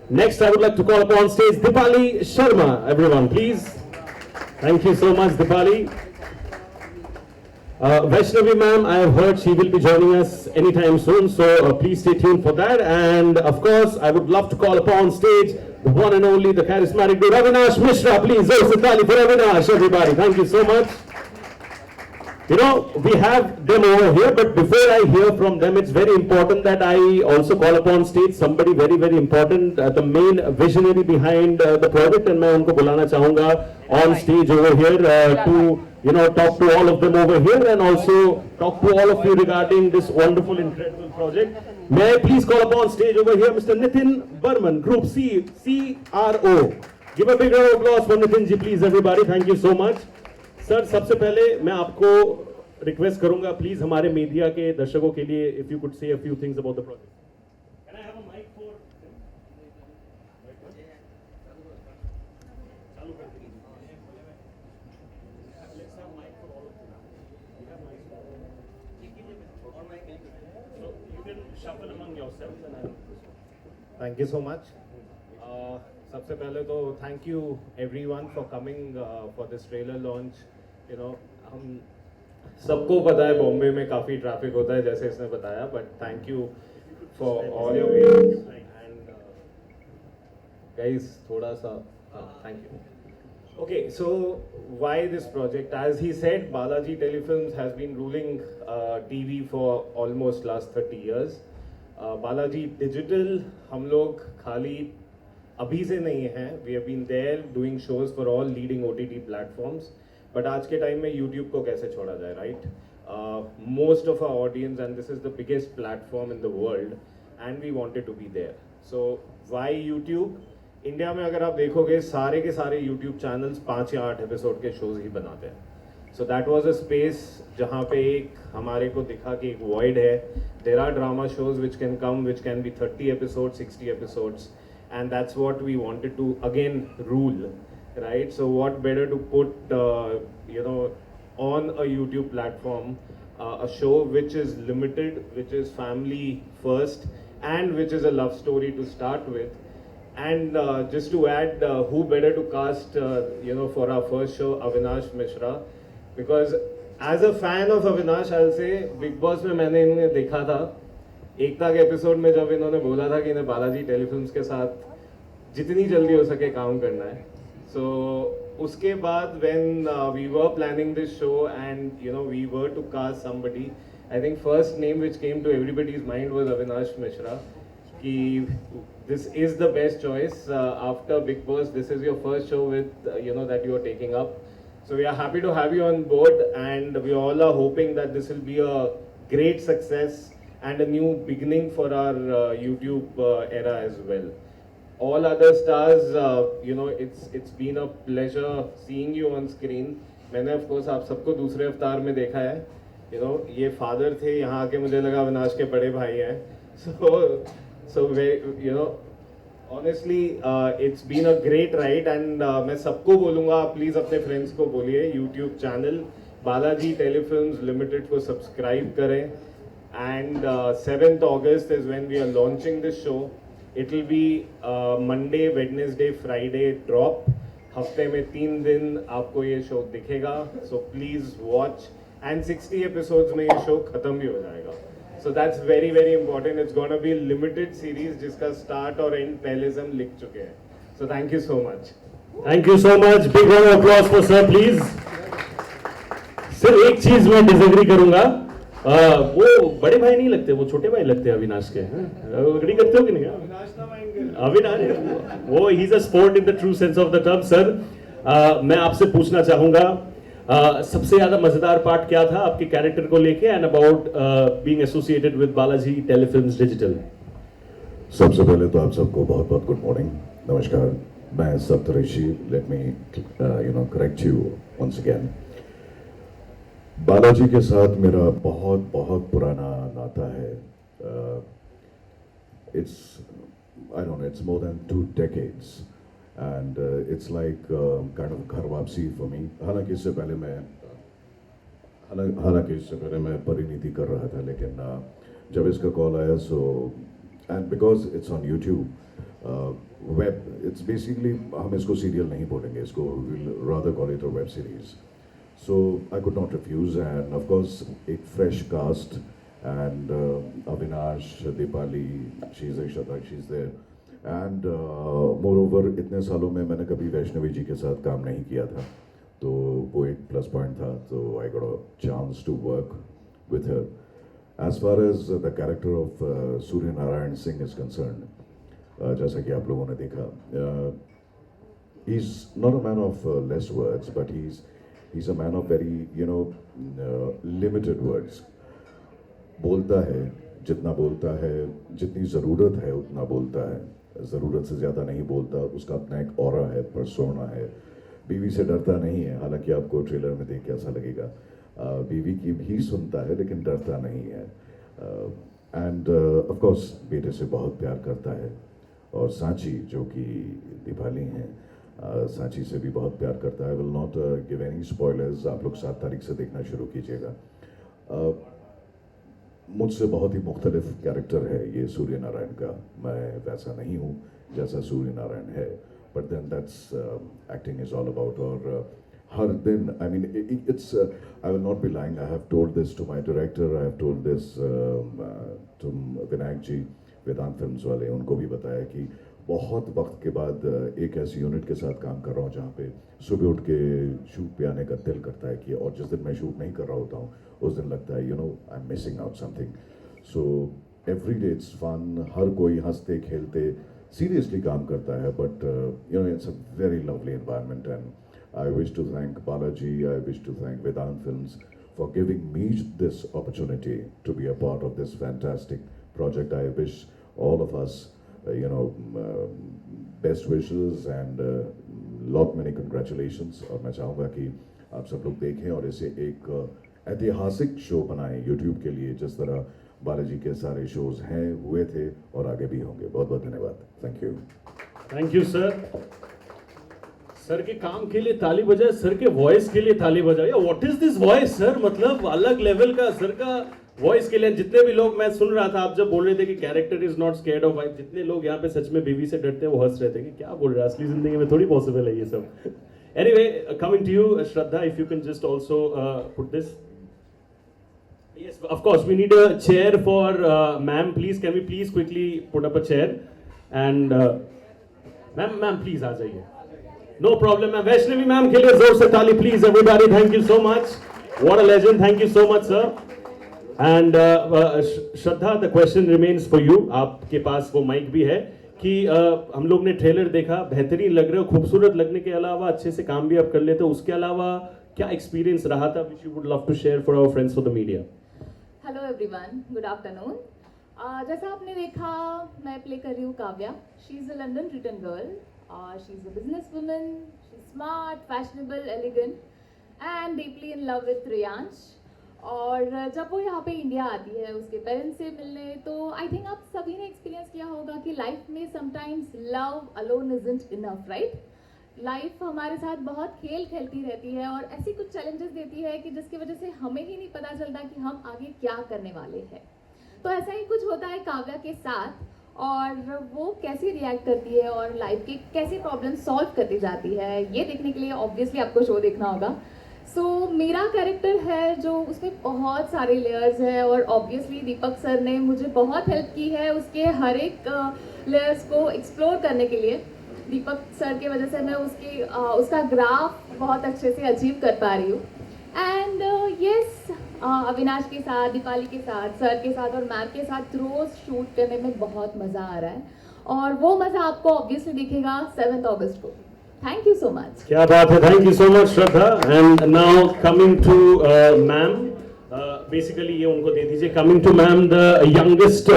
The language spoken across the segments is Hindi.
Next, I would like to call upon stage Dipali Sharma. Everyone, please. Thank you so much, Dipali. Vaishnavi ma'am, I have heard she will be joining us anytime soon, so please stay tuned for that. And of course, I would love to call upon stage the one and only, the charismatic dude, Avinash Mishra. Please, Dipali for Avinash, everybody. Thank you so much. You know, we have them over here, but before I hear from them, it's very important that I also call upon stage somebody very, very important, the main visionary behind the project, and मैं उनको बुलाना चाहूँगा on stage over here to, talk to all of them over here and also talk to all of you regarding this wonderful, incredible project. May I please call upon stage over here, Mr. Nitin Burman, Group C, CRO. Give a big round of applause for Nitin ji, please, everybody. Thank you so much. Sir सबसे पहले मैं आपको रिक्वेस्ट करूंगा प्लीज हमारे मीडिया के दर्शकों के लिए if you could say a few things about the project can I have a mic for चालू कर दीजिए let's have mic for all of you have mic और mic so you can shuffle among yourselves and I thank you so much सबसे पहले तो thank you everyone for coming for this trailer launch हम सबको पता है बॉम्बे में काफ़ी ट्रैफिक होता है जैसे इसने बताया but thank you for all your patience and guys थोड़ा सा thank you okay so why this project as he said Balaji Telefilms has been ruling TV for almost last 30 years Balaji Digital हम लोग खाली अभी से नहीं है we have been there doing shows for all leading OTT platforms but आज के टाइम में यूट्यूब को कैसे छोड़ा जाए right most of our audience and this is the biggest platform in the world and we wanted to be there so why YouTube India में अगर आप देखोगे सारे के सारे यूट्यूब चैनल्स 5 या 8 एपिसोड के शोज ही बनाते हैं so that was a space जहाँ पे एक हमारे को दिखा कि एक वॉइड है there are drama shows which can come which can be 30 episodes 60 episodes and that's what we wanted to again rule right so what better to put on a YouTube platform a show which is limited which is family first and which is a love story to start with and just to add who better to cast for our first show Avinash Mishra because as a fan of Avinash I'll say Big Boss में मैंने इन्हें देखा था एकता के एपिसोड में जब इन्होंने बोला था कि इन्हें बालाजी टेलीफिल्म्स के साथ जितनी जल्दी हो सके काम करना है सो उसके बाद when we were planning this show and we were to cast somebody I think first name which came to everybody's mind was Avinash Mishra कि this is the best choice after big Boss this is your first show with that you are taking up so we are happy to have you on board and we all are hoping that this will be a great success and a new beginning for our YouTube era as well. All other stars, it's been a pleasure seeing you on screen. मैंने of course आप सबको दूसरे अवतार में देखा है ये फादर थे यहाँ आके मुझे लगा अविनाश के बड़े भाई हैं so honestly it's been a great ride and मैं सबको बोलूँगा आप प्लीज़ अपने फ्रेंड्स को बोलिए YouTube channel Balaji telefilms limited को सब्सक्राइब करें and 7th August is when we are launching this show. It will be Monday, Wednesday, Friday drop. हफ्ते में 3 दिन आपको ये शो दिखेगा so please watch and 60 episodes में ये शो खत्म भी हो जाएगा so that's very very important. It's gonna be limited series जिसका start और end पहले से हम लिख चुके हैं so thank you so much. Thank you so much. Big round of applause for sir, please. सिर्फ एक चीज मैं डिसएग्री करूंगा वो बड़े भाई नहीं लगते वो छोटे भाई लगते हैं अविनाश के एग्री करते हो कि नहीं अविनाश वो he is a sport in the true sense of the term sir मैं आपसे पूछना चाहूंगा सबसे ज्यादा मजेदार पार्ट क्या था आपके कैरेक्टर को लेके and about being associated with Balaji telefilms digital सबसे पहले तो आप सबको बहुत बहुत गुड मॉर्निंग नमस्कार मैं Saptarishi let me correct you once again Balaji के साथ मेरा बहुत बहुत पुराना नाता है it's I don't know it's more than 2 decades and it's like kind of घर वापसी फॉर मी हालांकि इससे पहले मैं परिणीति कर रहा था लेकिन जब इसका कॉल आया so and because it's on YouTube web it's basically हम इसको सीरियल नहीं बोलेंगे, इसको will rather call it a web series. So I could not refuse, and of course a fresh cast, and Avinash, Dipali, she's there, Shhraddha, she's there, and moreover इतने सालों में मैंने कभी वैष्णवी जी के साथ काम नहीं किया था, तो वो एक प्लस पॉइंट था. तो I got a chance to work with her. As far as the character of Surya Narayan Singh is concerned, जैसा कि आप लोगों ने देखा, he's not a man of less words, but he's a man of very, limited words. बोलता है जितना बोलता है, जितनी ज़रूरत है उतना बोलता है, ज़रूरत से ज़्यादा नहीं बोलता. उसका अपना एक ऑरा है, पर्सोना है. बीवी से डरता नहीं है, हालांकि आपको ट्रेलर में देख के ऐसा लगेगा. बीवी की भी सुनता है लेकिन डरता नहीं है. एंड ऑफ कोर्स बेटे से बहुत प्यार करता है. और सांची जो कि दीपाली हैं, सांची से भी बहुत प्यार करता है. Will not give any spoilers, आप लोग 7 तारीख से देखना शुरू कीजिएगा. मुझसे बहुत ही मुख्तलिफ कैरेक्टर है ये सूर्य नारायण का. मैं वैसा नहीं हूँ जैसा सूर्य नारायण है, but then that's acting is all about. और हर दिन, I mean it's, I will not be lying, I have told this to my director, I have told this to Vinayak ji, Vedant Films वाले, उनको भी बताया कि बहुत वक्त के बाद एक ऐसी यूनिट के साथ काम कर रहा हूँ जहाँ पे सुबह उठ के शूट पे आने का दिल करता है कि, और जिस दिन मैं शूट नहीं कर रहा होता हूँ उस दिन लगता है I am missing out something. So every day it's fun. हर कोई हंसते खेलते सीरियसली काम करता है, but it's a very lovely environment. And I wish to thank Balaji, I wish to thank Vedant films for giving me this opportunity to be a part of this fantastic project. I wish all of us best wishes and lot many congratulations. और मैं चाहूँगा कि आप सब लोग देखें और इसे एक ऐतिहासिक शो बनाएं YouTube के लिए, जिस तरह बालाजी के सारे शोज हैं, हुए थे और आगे भी होंगे. बहुत बहुत धन्यवाद. Thank you. Thank you sir. Sir के काम के लिए ताली बजाए, सर के वॉइस के लिए ताली बजाए. What is this voice sir, मतलब अलग लेवल का सर का वॉइस के लिए. जितने भी लोग, मैं सुन रहा था आप जब बोल रहे थे कि character is not scared of wife, जितने लोग यहाँ पे सच में बीवी से डरते हैं वो हंस रहे थे कि क्या बोल रहे हैं, असली जिंदगी में थोड़ी पॉसिबल है ये सब. Anyway, coming to you Shraddha, if you can just also put this. Yes, of course, we need a chair for ma'am. Please, can we please quickly put up a chair? And ma'am, please आ जाइए. No problem, ma'am. Vaishnavi ma'am के लिए जोर से ताली please everybody. Thank you so much. What a legend. Thank you so much, sir. And Shraddha, the question remains for you. आपके पास वो माइक भी है कि हम लोग ने ट्रेलर देखा, बेहतरीन लग रहे हो, खूबसूरत लगने के अलावा अच्छे से काम भी आप कर लेते हो. उसके अलावा क्या एक्सपीरियंस रहा था which you would love to share for our friends for the media? Hello everyone, good afternoon. जैसा आपने देखा, मैं प्ले कर रही हूँ Kavya. She is a London return girl. She is a business woman. She is smart, fashionable, elegant and deeply in love with Riyansh. और जब वो यहाँ पे इंडिया आती है उसके पेरेंट्स से मिलने, तो आई थिंक आप सभी ने एक्सपीरियंस किया होगा कि लाइफ में sometimes love alone isn't enough, right. Life हमारे साथ बहुत खेल खेलती रहती है और ऐसी कुछ चैलेंजेस देती है कि जिसकी वजह से हमें ही नहीं पता चलता कि हम आगे क्या करने वाले हैं. तो ऐसा ही कुछ होता है काव्या के साथ, और वो कैसे रिएक्ट करती है और लाइफ के कैसे प्रॉब्लम सॉल्व करती जाती है, ये देखने के लिए ऑब्वियसली आपको शो देखना होगा. सो मेरा कैरेक्टर है जो, उसमें बहुत सारे लेयर्स हैं और ऑब्वियसली दीपक सर ने मुझे बहुत हेल्प की है उसके हर एक लेयर्स को एक्सप्लोर करने के लिए. दीपक सर के वजह से मैं उसका ग्राफ बहुत अच्छे से अचीव कर पा रही हूँ. एंड यस, अविनाश के साथ, दीपाली के साथ, सर के साथ और मैम के साथ रोज शूट करने में बहुत मज़ा आ रहा है, और वो मज़ा आपको ऑब्वियसली दिखेगा 7 अगस्त को. Thank you so much. क्या बात है. Thank you so much Shraddha. And now coming to ma'am, basically ये उनको दे दीजिए. Coming to ma'am, the youngest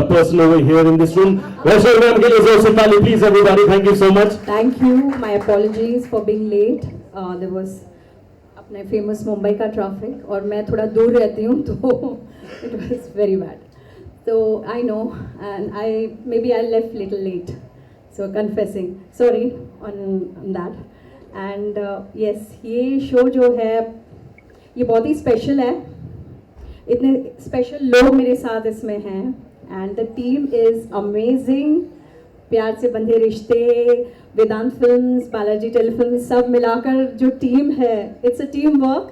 person over here in this room. Vaishnavi ma'am के लिए जोर से ताली please everybody. Thank you so much. Thank you. My apologies for being late. There was अपने फेमस मुंबई का ट्रैफिक और मैं थोड़ा दूर रहती हूँ, तो it was very bad. So I know, and maybe I left little late, so confessing, sorry on that. And yes, ये शो जो है ये बहुत ही स्पेशल है. इतने स्पेशल लोग मेरे साथ इसमें हैं and the team is amazing. प्यार से बंधे रिश्ते, वेदांत फिल्म्स, बालाजी टेलीफिल्म्स, सब मिलाकर जो टीम है, इट्स अ टीम वर्क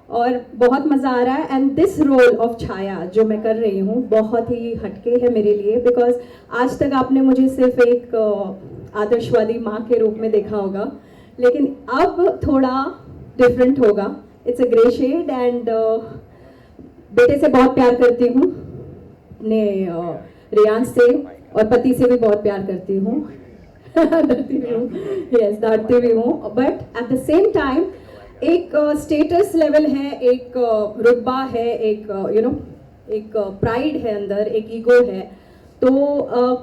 और बहुत मज़ा आ रहा है. एंड दिस रोल ऑफ छाया जो मैं कर रही हूँ बहुत ही हटके है मेरे लिए, बिकॉज आज तक आपने मुझे सिर्फ एक आदर्शवादी माँ के रूप में देखा होगा, लेकिन अब थोड़ा डिफरेंट होगा. It's a grey shade and बेटे से बहुत प्यार करती हूँ, अपने रियांश से और पति से भी बहुत प्यार करती हूँ. डरती भी हूँ, यस डरती भी हूँ, but at the same time एक स्टेटस लेवल है, एक रुतबा है, एक एक प्राइड है अंदर, एक ईगो है. तो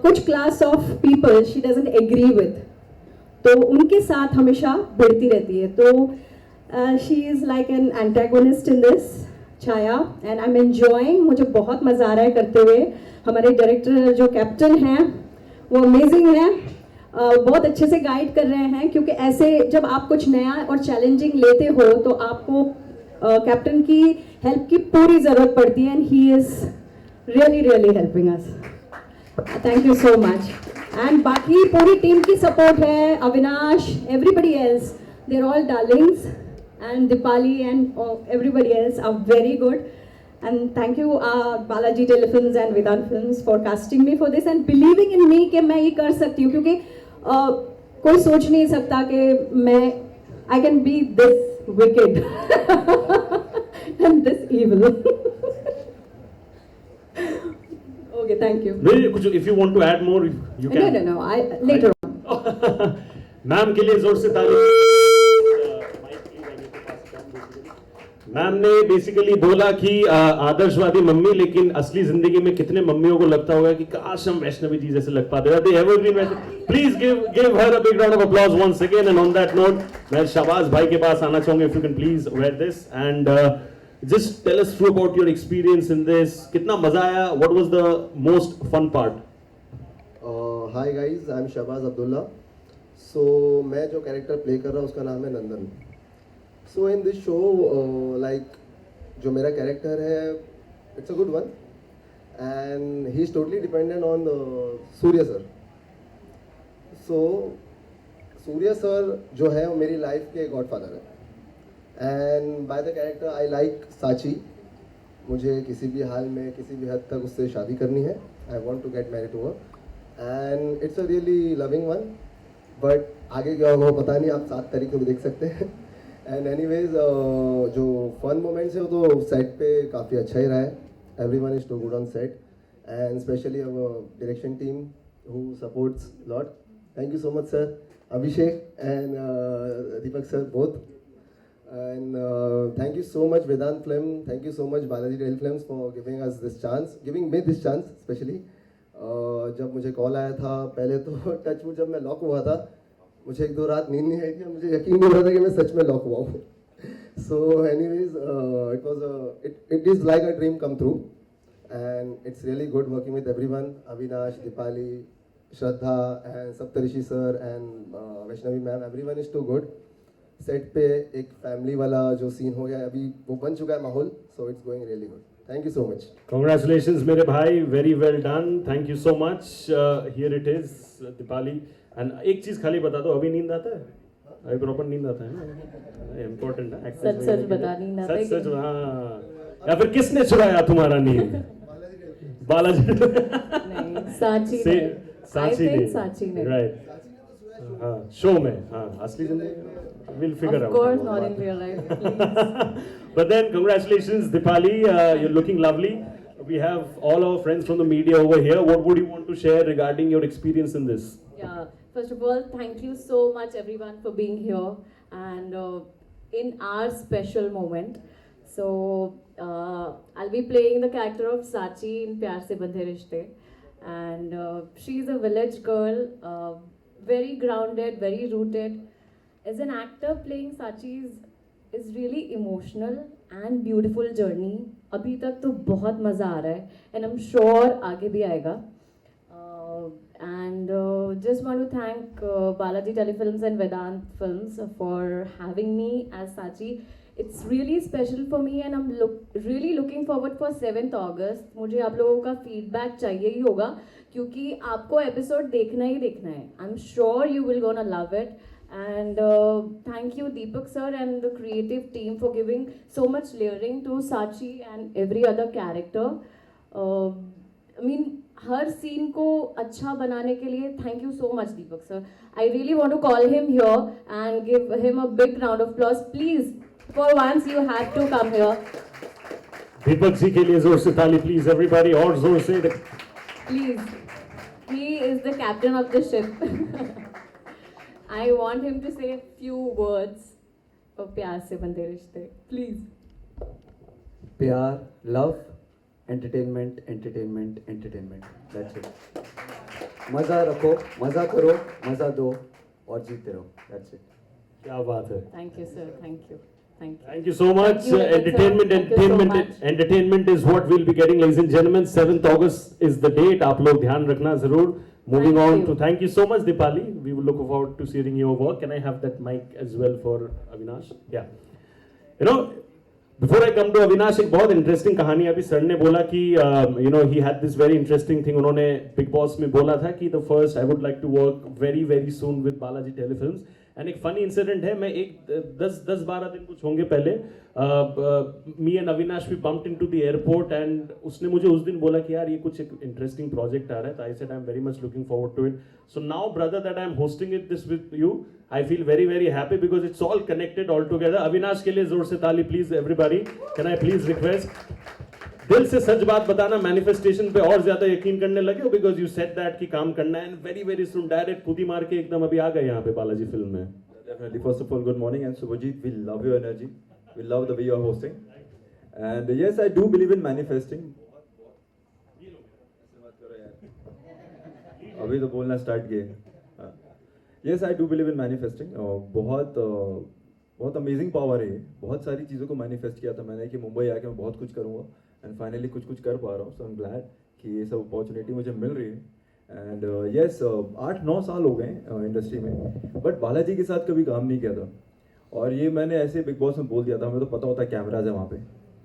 कुछ class of people she doesn't agree with, तो उनके साथ हमेशा भिड़ती रहती है. तो she is like an antagonist in this Chhaya and I am enjoying. मुझे बहुत मज़ा आ रहा है करते हुए. हमारे डायरेक्टर जो कैप्टन हैं वो अमेजिंग हैं, बहुत अच्छे से गाइड कर रहे हैं, क्योंकि ऐसे जब आप कुछ नया और चैलेंजिंग लेते हो तो आपको कैप्टन की हेल्प की पूरी ज़रूरत पड़ती है and he is really really helping us. Thank you so much. And बाकी पूरी टीम की सपोर्ट है, Avinash, everybody else, they are all darlings and Dipali and everybody else are very good. And thank you Balaji Telefilms and Vedant Films for casting me for this and believing in me कि मैं ये कर सकती हूँ, क्योंकि कोई सोच नहीं सकता कि मैं I can be this wicked and this evil. Okay, thank you. Maybe could you, if you want to add more, you can. No, I later on. Ma'am के लिए जोर से ताली. मैम ने बेसिकली बोला कि आदर्शवादी मम्मी, लेकिन असली जिंदगी में कितने मम्मियों को लगता होगा कि काश हम वैष्णवी जी जैसे लग पाते हैं. Please give her a big round of applause once again. And on that note मैं शहबाज भाई के पास आना चाहूंगा, if you can please wear this and just tell us through about your experience in this. कितना मजा आया? What was the most fun part? Hi guys, I am Shahbaz Abdullah. So मैं जो कैरेक्टर प्ले कर रहा हूँ उसका नाम है नंदन. सो इन दिस शो लाइक जो मेरा कैरेक्टर है it's a good one and he is totally dependent on Surya sir. So Surya sir जो है वो मेरी लाइफ के गॉडफादर है and by the character I like साची. मुझे किसी भी हाल में किसी भी हद तक उससे शादी करनी है. I want to get married to her and it's a really loving one. But आगे क्या होगा वो पता नहीं, आप 7 तारीख को भी देख सकते हैं. एंड एनीवेज जो फन मोमेंट्स है वो तो सेट पे काफ़ी अच्छा ही रहा है. Everyone is too good on set and specially our direction team who supports lot. Thank you so much sir, Abhishek and Deepak sir both. And thank you so much Vedant Film, thank you so much Balaji Telefilms for giving us this chance, giving me this chance specially. जब मुझे कॉल आया था पहले तो टचवुड जब मैं लॉक हुआ था मुझे 1-2 रात नींद नहीं आई थी, मुझे यकीन नहीं हो रहा था कि मैं सच में लॉक हुआ हूँ. So anyways it is like a dream come through and it's really good working with everyone. Avinash, Deepali, Shraddha and Saptarishi sir and Vaishnavi ma'am, everyone is too good. Set पे एक फैमिली वाला जो सीन हो गया अभी वो बन चुका है माहौल. So it's going really good. Thank you so much. Congratulations मेरे भाई, very well done. Thank you so much. Here it is, Dipali. And एक चीज खाली बता दो, अभी नींद आता है? अभी प्रॉपर नींद आता है ना? इम्पोर्टेंट है. सच सच बता, नींद आता है? सच सच, हाँ. या फिर किसने चुराया तुम्हारा नींद? बालाजी. नहीं, साची ने. साची ने. Right. हाँ, शो में. हाँ, असली जिंदगी we'll figure out. Of course, not in real life. Please. But then, congratulations, Dipali. You're looking lovely. We have all our friends from the media over here. What would you want to share regarding your experience in this? Yeah, first of all, thank you so much everyone for being here and in our special moment. So, I'll be playing the character of Sachi in Pyaar Sey Bandhe Rishte. And she's a village girl, very grounded, very rooted. As an actor, playing Sachi is really emotional and beautiful journey. अभी तक तो बहुत मज़ा आ रहा है and I'm sure आगे भी आएगा. And just want to thank Balaji Telefilms and Vedant Films for having me as Sachi. It's really special for me and I'm really looking forward for 7th August. मुझे आप लोगों का feedback चाहिए ही होगा क्योंकि आपको episode देखना ही देखना है. I'm sure you will gonna love it. And thank you Deepak sir and the creative team for giving so much layering to Sachi and every other character. I mean her scene को अच्छा बनाने के लिए thank you so much Deepak sir. I really want to call him here and give him a big round of applause. Please, for once you have to come here. Deepak ji के लिए जोर से ताली प्लीज एवरीबॉडी और जोर से. Please, he is the captain of the ship. I want him to say a few words for प्यार से बंधे रिश्ते. Please. प्यार, love, entertainment, entertainment, entertainment. That's it. मजा रखो, मजा करो, मजा दो और जीते रहो. That's it. क्या बात है. Thank you sir. Thank you. Thank you. Thank you so much. Thank you, Entertainment, Thank you so much. entertainment is what we'll be getting, ladies and gentlemen. 7th August is the date. आप लोग ध्यान रखना जरूर. Moving Thank on you. to thank you so much, Dipali. We will look forward to seeing your work. Can I have that mic as well for Avinash? Yeah. You know, before I come to Avinash, एक बहुत interesting कहानी अभी सर ने बोला कि you know he had this very interesting thing. उन्होंने Big Boss में बोला था कि the first I would like to work very very soon with Balaji Telefilms. And एक फनी इंसिडेंट है. मैं एक 10-12 दिन कुछ होंगे पहले me and Avinash we bumped into the airport and उसने मुझे उस दिन बोला कि यार ये कुछ एक इंटरेस्टिंग प्रोजेक्ट आ रहा है. तो I said I am very much looking forward to it. So now brother that I am hosting it this with you I feel very very happy because it's all connected all together. Avinash के लिए जोर से ताली please everybody. Can I please request दिल से सच बात बताना, मैनिफेस्टेशन पे और ज्यादा यकीन करने लगे हो बिकॉज यू सेड दैट कि काम करना है and very very soon direct खुद ही मार के एकदम अभी आ गए यहाँ पे बालाजी फिल्म में. Definitely. First of all, good morning. And Subhajit, we love your energy. We love the way you are hosting. And yes, I do believe in manifesting. अभी तो बोलना स्टार्ट किए. Yes, I do believe in manifesting. बहुत अमेजिंग पावर है. बहुत सारी चीज़ों को मैनिफेस्ट किया था मैंने कि मुंबई आके मैं बहुत कुछ करूँगा एंड फाइनली कुछ कर पा रहा हूँ. सो आई एम ग्लैड कि ये सब अपॉर्चुनिटी मुझे मिल रही है. एंड यस 8-9 साल हो गए इंडस्ट्री में बट बालाजी के साथ कभी काम नहीं किया था. और ये मैंने ऐसे बिग बॉस में बोल दिया था, हमें तो पता होता है कैमराज है वहाँ पे,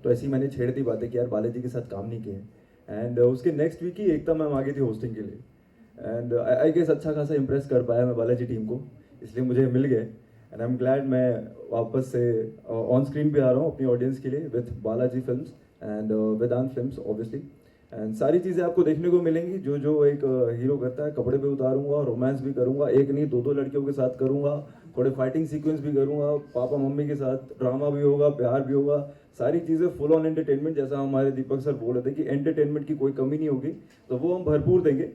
तो ऐसी मैंने छेड़ दी बातें कि यार बालाजी के साथ काम नहीं किए. एंड उसके नेक्स्ट वीक ही एकता मैम आ गई थी होस्टिंग के लिए एंड आई गेस अच्छा खासा इंप्रेस कर पाया मैं बालाजी टीम को, इसलिए मुझे मिल गए. एंड आई एम ग्लैड मैं वापस से ऑन स्क्रीन पे आ रहा हूँ अपनी ऑडियंस के लिए with Balaji films and Vedant films obviously. And सारी चीज़ें आपको देखने को मिलेंगी जो जो एक हीरो करता है. कपड़े पे उतारूंगा, रोमांस भी करूंगा, एक नहीं 2-2 लड़कियों के साथ करूंगा, थोड़े फाइटिंग सीक्वेंस भी करूंगा, पापा मम्मी के साथ ड्रामा भी होगा, प्यार भी होगा, सारी चीज़ें फुल ऑन एंटरटेनमेंट. जैसा हमारे दीपक सर बोल रहे थे कि एंटरटेनमेंट की कोई कमी नहीं होगी, तो वो हम भरपूर देंगे.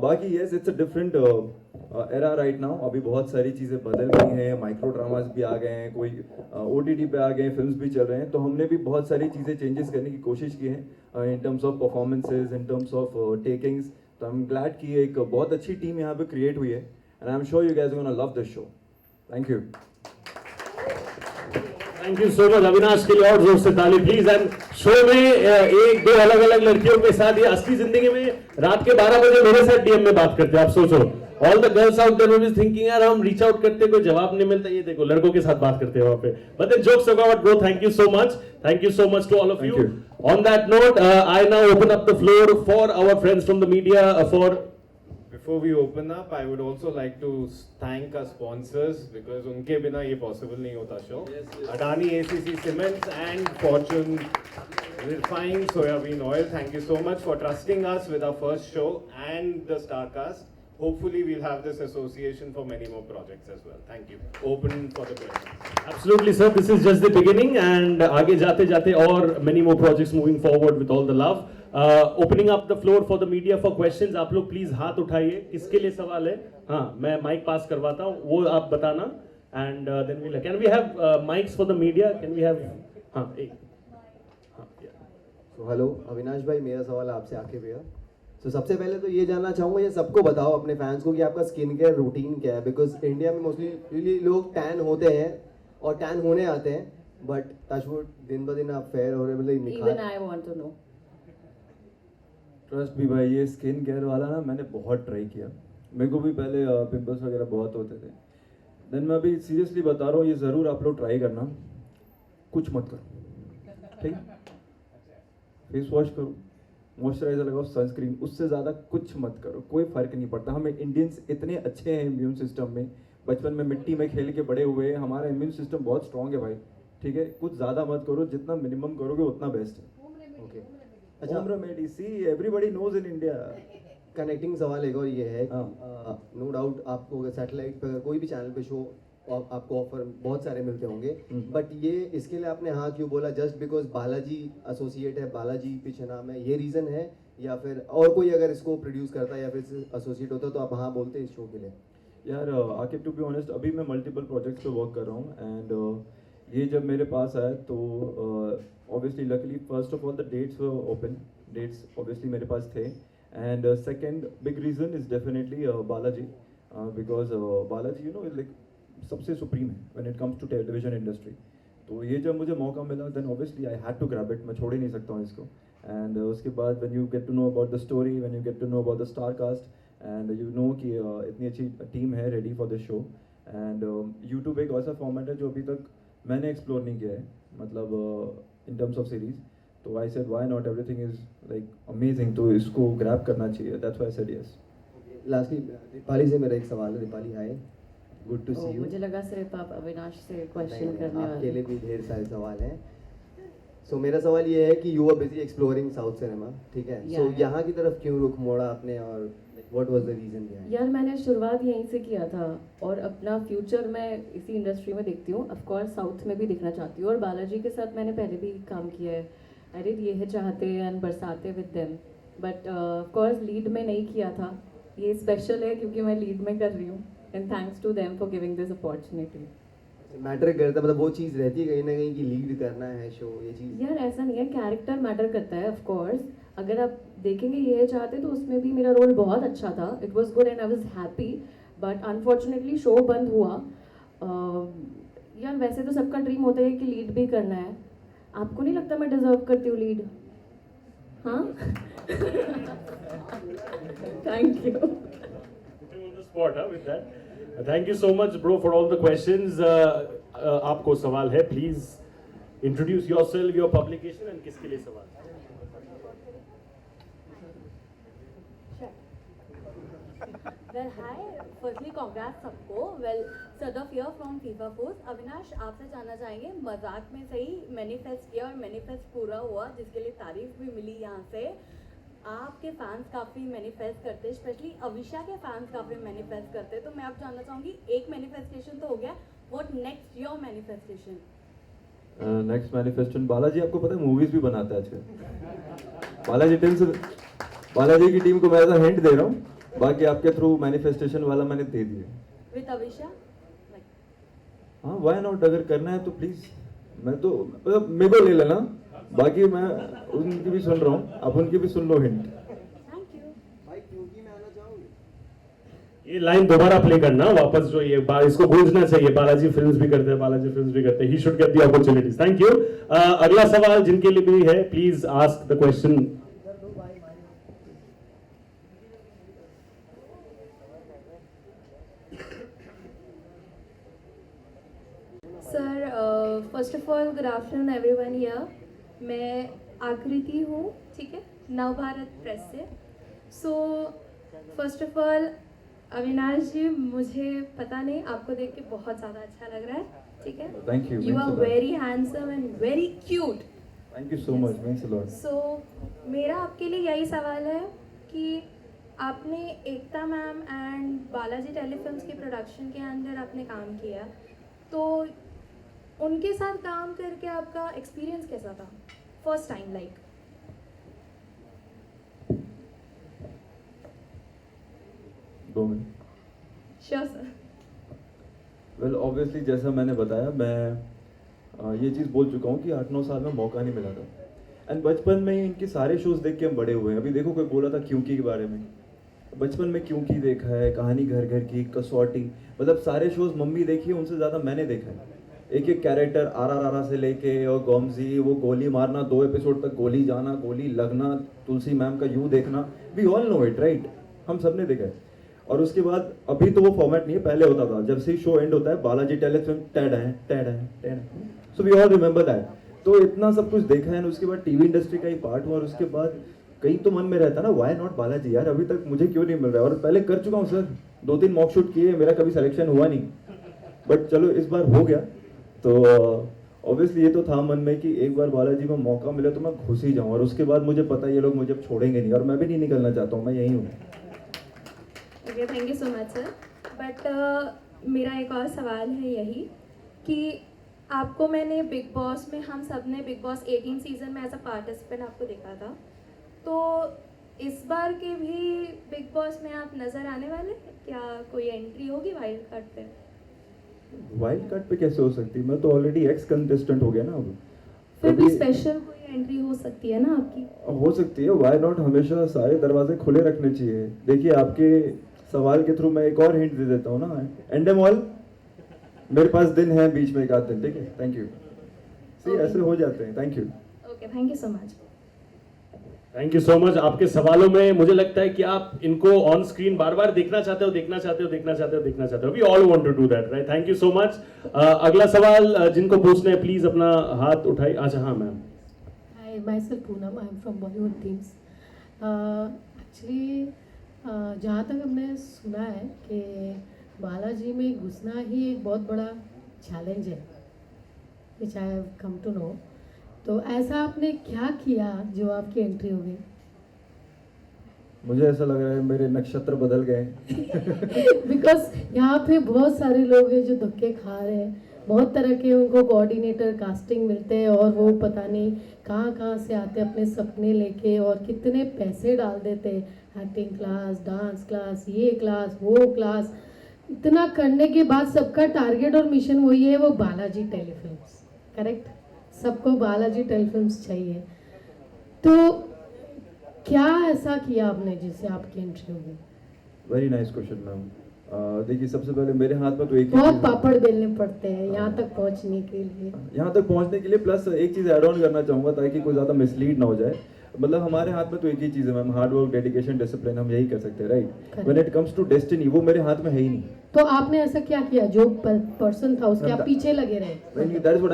बाकी yes it's a different era right now. अभी बहुत सारी चीज़ें बदल गई हैं, माइक्रो ड्रामास भी आ गए हैं, कोई OTT पे आ गए हैं, फिल्म्स भी चल रहे हैं. तो हमने भी बहुत सारी चीज़ें चेंजेस करने की कोशिश की हैं in terms of performances, in terms of takings. तो आई एम ग्लैड कि एक बहुत अच्छी टीम यहाँ पे क्रिएट हुई है and I am sure you guys gonna love this show. Thank you. Thank you so much. Avinash के लिए और जोर से ताली प्लीज. एंड शो में 1-2 अलग अलग लड़कियों के साथ, ये असली जिंदगी में रात के 12 बजे मेरे साथ DM में बात करते हैं. आप सोचो all the girls out there will be thinking यार हम रीच आउट करते कोई जवाब नहीं मिलता. ये देखो लड़कों के साथ बात करते हैं वहां पे. But then jokes about bro, thank you so much. Thank you so much to all of you. On that note I now open up the floor for our friends from the media for. Before we open up, I would also like to thank our sponsors because उनके बिना ये possible नहीं होता show. Adani ACC Cements and Fortune Refined Soybean Oil. Thank you so much for trusting us with our first show and the Starcast. Hopefully we'll have this association for many more projects as well. Thank you. Open for the questions. Absolutely sir, this is just the beginning and आगे जाते जाते और many more projects moving forward with all the love. Opening up the floor for the media for questions. आप लोग प्लीज हाथ उठाइए, किसके लिए सवाल है. हाँ मैं माइक पास करवाता हूँ, वो आप बताना and then we'll can we have mics for the media. Can we have हाँ एक हाँ. तो हेलो अविनाश भाई, मेरा सवाल आपसे आके भैया. तो सबसे पहले तो ये जानना चाहूँगा, ये सबको बताओ अपने फैंस को कि आपका स्किन केयर रूटीन क्या है. बिकॉज इंडिया में मोस्टली लोग टैन होते हैं और टैन होने आते हैं, बट टचवुड दिन ब दिन आप फेयर हो रहे, मतलब निखार. Even I want to know. Trust भी भाई, ये स्किन केयर वाला ना मैंने बहुत ट्राई किया. मेरे को भी पहले पिंपल्स वगैरह बहुत होते थे. देन मैं अभी सीरियसली बता रहा हूँ, ये ज़रूर आप लोग ट्राई करना. कुछ मत करो, ठीक है? फेस वॉश करो, मॉइस्चराइजर लगाओ, सनस्क्रीन, उससे ज़्यादा कुछ मत करो, कोई फ़र्क नहीं पड़ता। हमें इंडियंस इतने अच्छे हैं इम्यून सिस्टम में, बचपन में मिट्टी में खेल के बड़े हुए हैं, हमारा इम्यून सिस्टम बहुत स्ट्रॉन्ग है भाई, ठीक है? कुछ ज़्यादा मत करो, जितना मिनिमम करोगे उतना बेस्ट है। ओके अच्छा, home remedy, see everybody knows in India. Connecting सवाल एक और ये है, हाँ। नो डाउट आपको सैटेलाइट पर कोई भी चैनल पे शो आपको ऑफर बहुत सारे मिलते होंगे, बट ये इसके लिए आपने हाँ क्यों बोला? जस्ट बिकॉज बालाजी एसोसिएट है, बालाजी पीछे नाम है, ये रीज़न है? या फिर और कोई अगर इसको प्रोड्यूस करता है या फिर एसोसिएट होता तो आप हाँ बोलते इस शो के लिए? यार आकिब, टू बी ऑनेस्ट, अभी मैं मल्टीपल प्रोजेक्ट्स पे वर्क कर रहा हूँ, एंड ये जब मेरे पास आया तो obviously luckily first of all the dates were open, dates obviously मेरे पास थे, and second big reason is definitely Balaji, because Balaji you know like सबसे सुप्रीम है when it comes to television industry. तो ये जब मुझे मौका मिला then obviously I had to grab it, मैं छोड़ ही नहीं सकता हूँ इसको। एंड उसके बाद when you get to know about the story, when you get to know about the star cast, and you know कि इतनी अच्छी टीम है ready for this show, and YouTube एक ऐसा फॉर्मेट है जो अभी तक मैंने एक्सप्लोर नहीं किया है, मतलब इन टर्म्स ऑफ सीरीज। तो I said why not, everything is like amazing, तो इसको ग्रैब करना चाहिए, that's why I said yes. Lastly Deepali से मेरा एक सवाल है। Deepali, hi, good to see you. मुझे लगा सिर्फ आप अविनाश से क्वेश्चन करने आपके वाले। लिए भी ढेर सारे सवाल हैं। सो मेरा सवाल ये है कि you are busy exploring south cinema, ठीक है? सो Yeah. यहाँ की तरफ क्यों रुख मोड़ा आपने, और what was the reason behind? यार मैंने शुरुआत यहीं से किया था और अपना फ्यूचर मैं इसी इंडस्ट्री में देखती हूँ, ऑफ कोर्स साउथ में भी दिखना चाहती हूँ, और बालाजी के साथ मैंने पहले भी काम किया है। आई डिड ये है चाहते एंड बरसाते with them, but of course lead में नहीं किया था। ये स्पेशल है क्योंकि मैं लीड में कर रही हूँ, and thanks to them for giving this opportunity. Matter करता, मतलब वो चीज़ रहती है कहीं ना कहीं कि लीड करना है शो, ये चीज़? यार ऐसा नहीं है, कैरेक्टर मैटर करता है ऑफ कोर्स। अगर आप देखेंगे ये चाहते तो उसमें भी मेरा रोल बहुत अच्छा था, it was good and I was happy, but unfortunately show बंद हुआ। यार वैसे तो सबका ड्रीम होता है कि लीड भी करना है, आपको नहीं लगता मैं डिजर्व करती हूँ लीड? हाँ thank you. On the spot, with that. Thank you so much, bro, for all the questions. आपको सवाल है, please introduce yourself, your publication, and किसके लिए सवाल? Well, hi. Firstly, congrats सबको. Well, Shhraddha here from FIFA Force. Avinash, आपसे जानना चाहेंगे, मजाक में सही मैनिफेस्ट किया और मैनिफेस्ट पूरा हुआ, जिसके लिए तारीफ भी मिली यहाँ से। आपके फैंस काफ़ी मैनिफेस्ट करते हैं, स्पेशली अविशा के फैंस काफ़ी मैनिफेस्ट करते हैं। तो मैं आप जानना चाहूँगी, एक मैनिफेस्टेशन तो हो गया, what next your manifestation? Next manifestation, Balaji आपको पता है मूवीज भी बनाता है आजकल। बालाजी की टीम को मैं ऐसा हिंट दे रहा हूँ, बाकी आपके थ्रू मैनिफेस्टेशन वाला मैंने दे दिया। विद अविशा? हाँ व्हाई नॉट, अगर करना है तो प्लीज, मैं तो मतलब मेरे को ले लेना, बाकी मैं उनकी भी सुन रहा हूँ, आप उनकी भी सुन लो हिंट। Thank you. भाई क्योंकि मैं आना चाहूँगी। ये लाइन दोबारा प्ले करना वापस, जो ये इसको गूंजना चाहिए। बालाजी फिल्म्स भी करते हैं, बालाजी फिल्म्स भी करते हैं। He should get the opportunities. Thank you. अगला सवाल जिनके लिए भी है, please ask the question. Sir, first of all good afternoon everyone here. मैं आकृति हूँ, ठीक है, नवभारत प्रेस से। So first of all Avinash ji, मुझे पता नहीं, आपको देख के बहुत ज़्यादा अच्छा लग रहा है, ठीक है? Thank you. You are very handsome and very cute. Thank you so much, means a lot. So मेरा आपके लिए यही सवाल है कि आपने Ekta ma'am and Balaji telefilms की प्रोडक्शन के अंदर आपने काम किया, तो उनके साथ काम करके आपका एक्सपीरियंस कैसा था फर्स्ट टाइम, लाइक? दो minute. Sure sir. Well obviously जैसा मैंने बताया, मैं ये चीज़ बोल चुका हूँ कि 8-9 साल में मौका नहीं मिला था, एंड बचपन में ही इनके सारे शोज़ देख के हम बड़े हुए हैं। अभी देखो कोई बोला था क्योंकि के बारे में, बचपन में क्योंकि देखा है, कहानी घर घर की, कसौटी, मतलब सारे शोज़ मम्मी देखी है, उनसे ज़्यादा मैंने देखा है। एक एक कैरेक्टर आरा से लेके और गोमजी, वो गोली मारना, 2 एपिसोड तक गोली जाना, गोली लगना, तुलसी मैम का यू देखना, we all know it right, हम सब ने देखा है। और उसके बाद अभी तो वो फॉर्मेट नहीं है, पहले होता था, जब से शो एंड होता है बालाजी टेलीफिल्म टेड है, so we all remember that. तो इतना सब कुछ देखा है, उसके बाद टीवी इंडस्ट्री का ही पार्ट हुआ, और उसके बाद कहीं तो मन में रहता ना, व्हाई नॉट बालाजी यार, अभी तक मुझे क्यों नहीं मिल रहा है. और पहले कर चुका हूँ सर, 2-3 मॉक शूट किए, मेरा कभी सिलेक्शन हुआ नहीं, बट चलो इस बार हो गया. तो ऑब्वियसली ये तो था मन में कि एक बार बालाजी को मौका मिले तो मैं घुस ही जाऊँ, और उसके बाद मुझे पता है ये लोग मुझे अब छोड़ेंगे नहीं, और मैं भी नहीं निकलना चाहता हूँ, मैं यहीं हूँ. Okay, thank you so much sir. But मेरा एक और सवाल है यही कि आपको मैंने बिग बॉस में, हम सब ने बिग बॉस 18 सीज़न में एज अ पार्टिसिपेंट आपको देखा था, तो इस बार के भी बिग बॉस में आप नज़र आने वाले हैं? क्या कोई एंट्री होगी वाइल्ड कार्ड पे? वाइल्ड कार्ड पे कैसे हो सकती, मैं तो ऑलरेडी एक्स कंटेस्टेंट हो गया ना. अब फिर भी स्पेशल कोई एंट्री हो सकती है ना आपकी? हो सकती है, व्हाई नॉट. हमेशा सारे दरवाजे खुले रखने चाहिए. देखिए आपके सवाल के थ्रू मैं एक और हिंट दे देता हूँ ना, एंड एम ऑल, मेरे पास दिन है बीच में एक आध दिन, ठीक है. Thank you. सी ऐसे हो जाते हैं. Thank you. Okay, thank you so much. Thank you so much. आपके सवालों में मुझे लगता है कि आप इनको ऑन स्क्रीन बार बार देखना चाहते हो, देखना चाहते हो, देखना चाहते हो, देखना चाहते हो. We all want to do that, right? Thank you so much. अगला सवाल जिनको पूछना है प्लीज अपना हाथ उठाइए. अच्छा, हाँ ma'am. Hi, myself Poonam. I'm from Bollywood Teams. Actually, जहाँ तक हमने सुना है कि बालाजी में घुसना ही एक बहुत बड़ा चैलेंज है, which I have come to know. तो ऐसा आपने क्या किया जो आपकी एंट्री हो गई? मुझे ऐसा लग रहा है मेरे नक्षत्र बदल गए. बिकॉज यहाँ पे बहुत सारे लोग हैं जो धक्के खा रहे हैं, बहुत तरह के उनको कोऑर्डिनेटर कास्टिंग मिलते हैं, और वो पता नहीं कहाँ कहाँ से आते अपने सपने लेके, और कितने पैसे डाल देते हैं एक्टिंग क्लास, डांस क्लास, ये क्लास, वो क्लास. इतना करने के बाद सबका टारगेट और मिशन वही है, वो बालाजी टेलीफिल्म्स. करेक्ट? सबको बालाजी टेलीफिल्म्स चाहिए. तो क्या ऐसा किया आपने जिससे आपकी एंट्री होगी? Very nice question ma'am. देखिए सबसे पहले मेरे हाथ में तो एक बहुत पापड़ बेलने पड़ते हैं यहाँ तक पहुँचने के लिए. यहाँ तक पहुँचने के लिए, प्लस एक चीज़ ऐड ऑन करना चाहूँगा ताकि कोई ज़्यादा मिसलीड ना हो जाए. मतलब हमारे हाथ में तो एक ही चीज़ है ma'am, hard work, dedication, discipline, हम यही कर सकते हैं, right? When it comes to destiny, वो मेरे हाथ में है ही नहीं. तो आपने ऐसा क्या किया जो पर्सन था उसके आप पीछे लगे रहे?